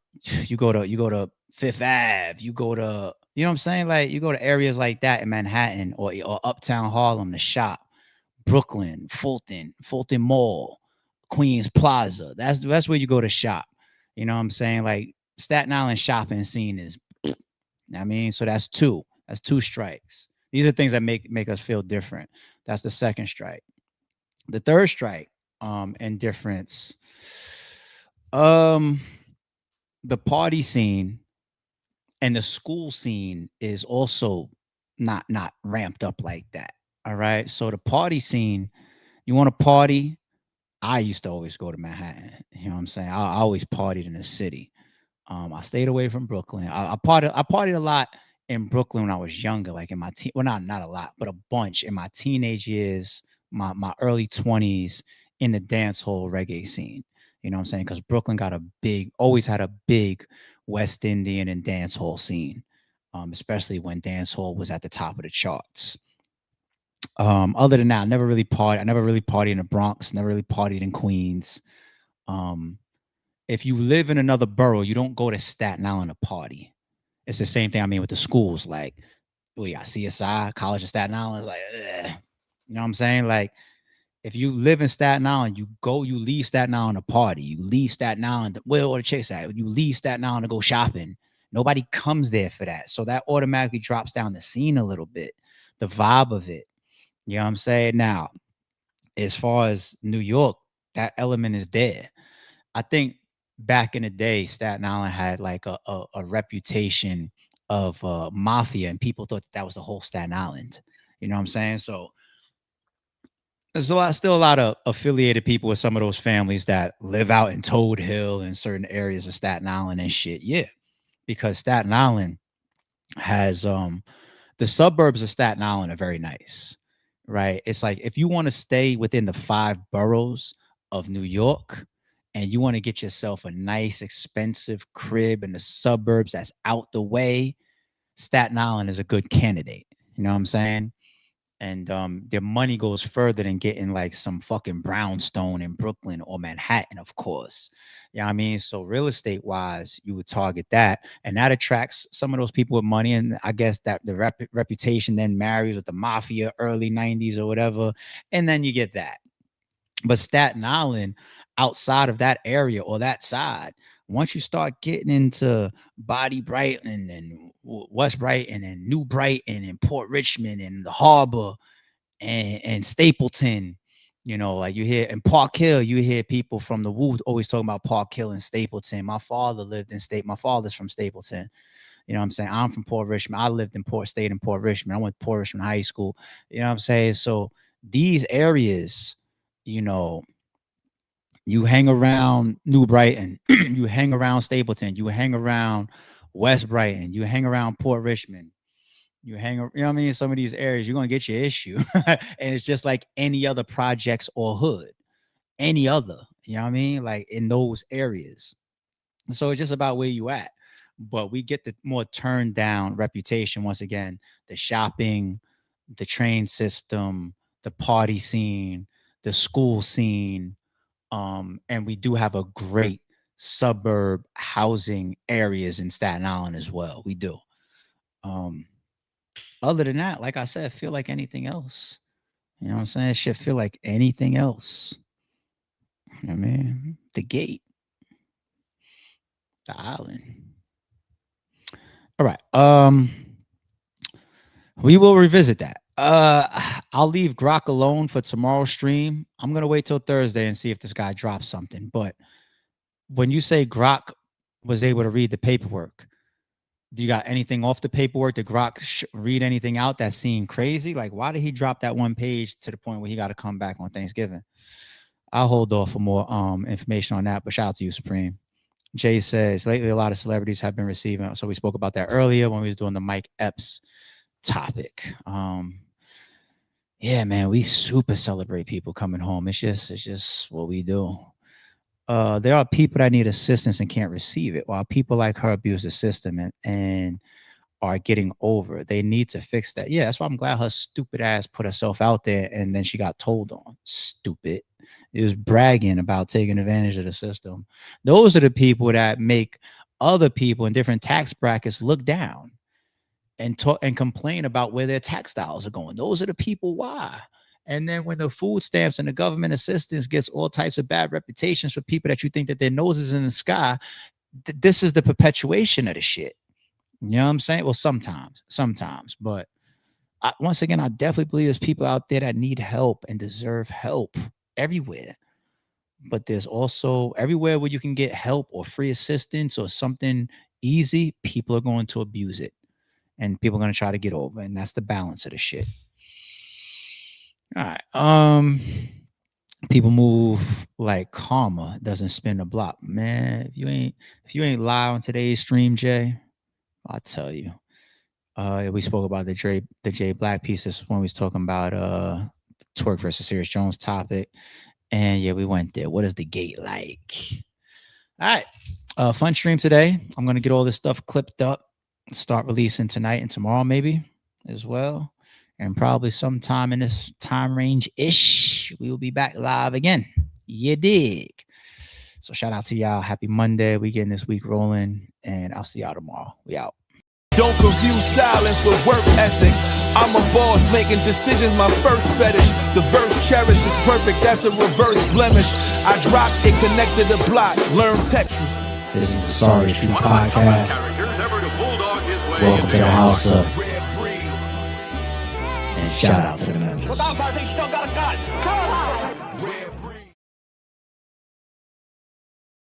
Fifth Ave, you know what I'm saying? Like you go to areas like that in Manhattan or Uptown Harlem to shop, Brooklyn, Fulton Mall, Queens Plaza. That's where you go to shop. You know what I'm saying? Like Staten Island shopping scene is, I mean, so that's two strikes. These are things that make us feel different. That's the second strike. The third strike, and difference, the party scene and the school scene is also not ramped up like that. All right. So the party scene, you want to party? I used to always go to Manhattan. You know what I'm saying? I always partied in the city. I stayed away from Brooklyn. I partied a lot in Brooklyn when I was younger, like in my not a lot, but a bunch in my teenage years, my early 20s in the dance hall reggae scene. You know what I'm saying? Because Brooklyn got always had a big West Indian and dance hall scene, especially when dance hall was at the top of the charts. Other than that, I never really partied. I never really partied in the Bronx. Never really partied in Queens. Um, if you live in another borough, you don't go to Staten Island to party. It's the same thing. I mean, with the schools, like we got CSI, College of Staten Island. It's like, ugh. You know what I'm saying? Like, if you live in Staten Island, you leave Staten Island to party. You leave Staten Island, where all the chicks at? You leave Staten Island to go shopping. Nobody comes there for that. So that automatically drops down the scene a little bit, the vibe of it. You know what I'm saying? Now, as far as New York, that element is there. I think back in the day, Staten Island had like a reputation of mafia, and people thought that was the whole Staten Island. You know what I'm saying? So there's still a lot of affiliated people with some of those families that live out in Toad Hill and certain areas of Staten Island and shit. Yeah, because Staten Island has the suburbs of Staten Island are very nice, right? It's like if you want to stay within the 5 boroughs of New York and you want to get yourself a nice, expensive crib in the suburbs that's out the way, Staten Island is a good candidate. You know what I'm saying? And their money goes further than getting like some fucking brownstone in Brooklyn or Manhattan, of course. You know what I mean? So real estate wise, you would target that, and that attracts some of those people with money. And I guess that the reputation then marries with the mafia, early '90s or whatever, and then you get that. But Staten Island, outside of that area or that side, once you start getting into Body Brighton and West Brighton and New Brighton and Port Richmond and the Harbor and Stapleton, you know, like you hear in Park Hill, you hear people from the Woo always talking about Park Hill and Stapleton. My father lived in my father's from Stapleton. You know what I'm saying? I'm from Port Richmond. I lived in Stayed in Port Richmond. I went to Port Richmond High School. You know what I'm saying? So these areas, you know, you hang around New Brighton, you hang around Stapleton, you hang around West Brighton, you hang around Port Richmond, you hang, you know what I mean? Some of these areas, you're gonna get your issue. And it's just like any other projects or hood, any other, you know what I mean? Like in those areas. So it's just about where you at. But we get the more turned down reputation once again, the shopping, the train system, the party scene, the school scene, and we do have a great suburb housing areas in Staten Island as well. We do. Um, other than that, like I said, feel like anything else. You know what I'm saying? It should feel like anything else. I mean, the gate, the island. All right. We will revisit that. I'll leave Grok alone for tomorrow's stream. I'm gonna wait till Thursday and see if this guy drops something. But when you say Grok was able to read the paperwork, do you got anything off the paperwork? Did Grok read anything out that seemed crazy? Like, why did he drop that one page to the point where he got to come back on Thanksgiving? I'll hold off for more information on that. But shout out to you, Supreme. Jay says lately a lot of celebrities have been receiving. So we spoke about that earlier when we was doing the Mike Epps topic. Yeah, man, we super celebrate people coming home. It's just what we do. There are people that need assistance and can't receive it, while people like her abuse the system and are getting over it. They need to fix that. Yeah, that's why I'm glad her stupid ass put herself out there and then she got told on. Stupid. It was bragging about taking advantage of the system. Those are the people that make other people in different tax brackets look down and talk and complain about where their tax dollars are going. Those are the people why. And then when the food stamps and the government assistance gets all types of bad reputations for people that you think that their noses in the sky, this is the perpetuation of the shit. You know what I'm saying? Well, sometimes, but once again, I definitely believe there's people out there that need help and deserve help everywhere. But there's also everywhere where you can get help or free assistance or something easy, people are going to abuse it. And people are going to try to get over. And that's the balance of the shit. All right. People move like karma doesn't spin the block. Man, if you ain't live on today's stream, Jay, I'll tell you. We spoke about the Jay Black piece. This when we was talking about Twork versus Serious Jones topic. And yeah, we went there. What is the gate like? All right. Fun stream today. I'm going to get all this stuff clipped up, start releasing tonight and tomorrow maybe as well. And probably sometime in this time range-ish, we will be back live again. You dig? So shout out to y'all. Happy Monday. We getting this week rolling. And I'll see y'all tomorrow. We out. Don't confuse silence with work ethic. I'm a boss making decisions, my first fetish. The verse cherished is perfect, that's a reverse blemish. I dropped it, connected the block, learn Tetris. This is the Sorry True Podcast. Welcome to the house of. And shout out to the members.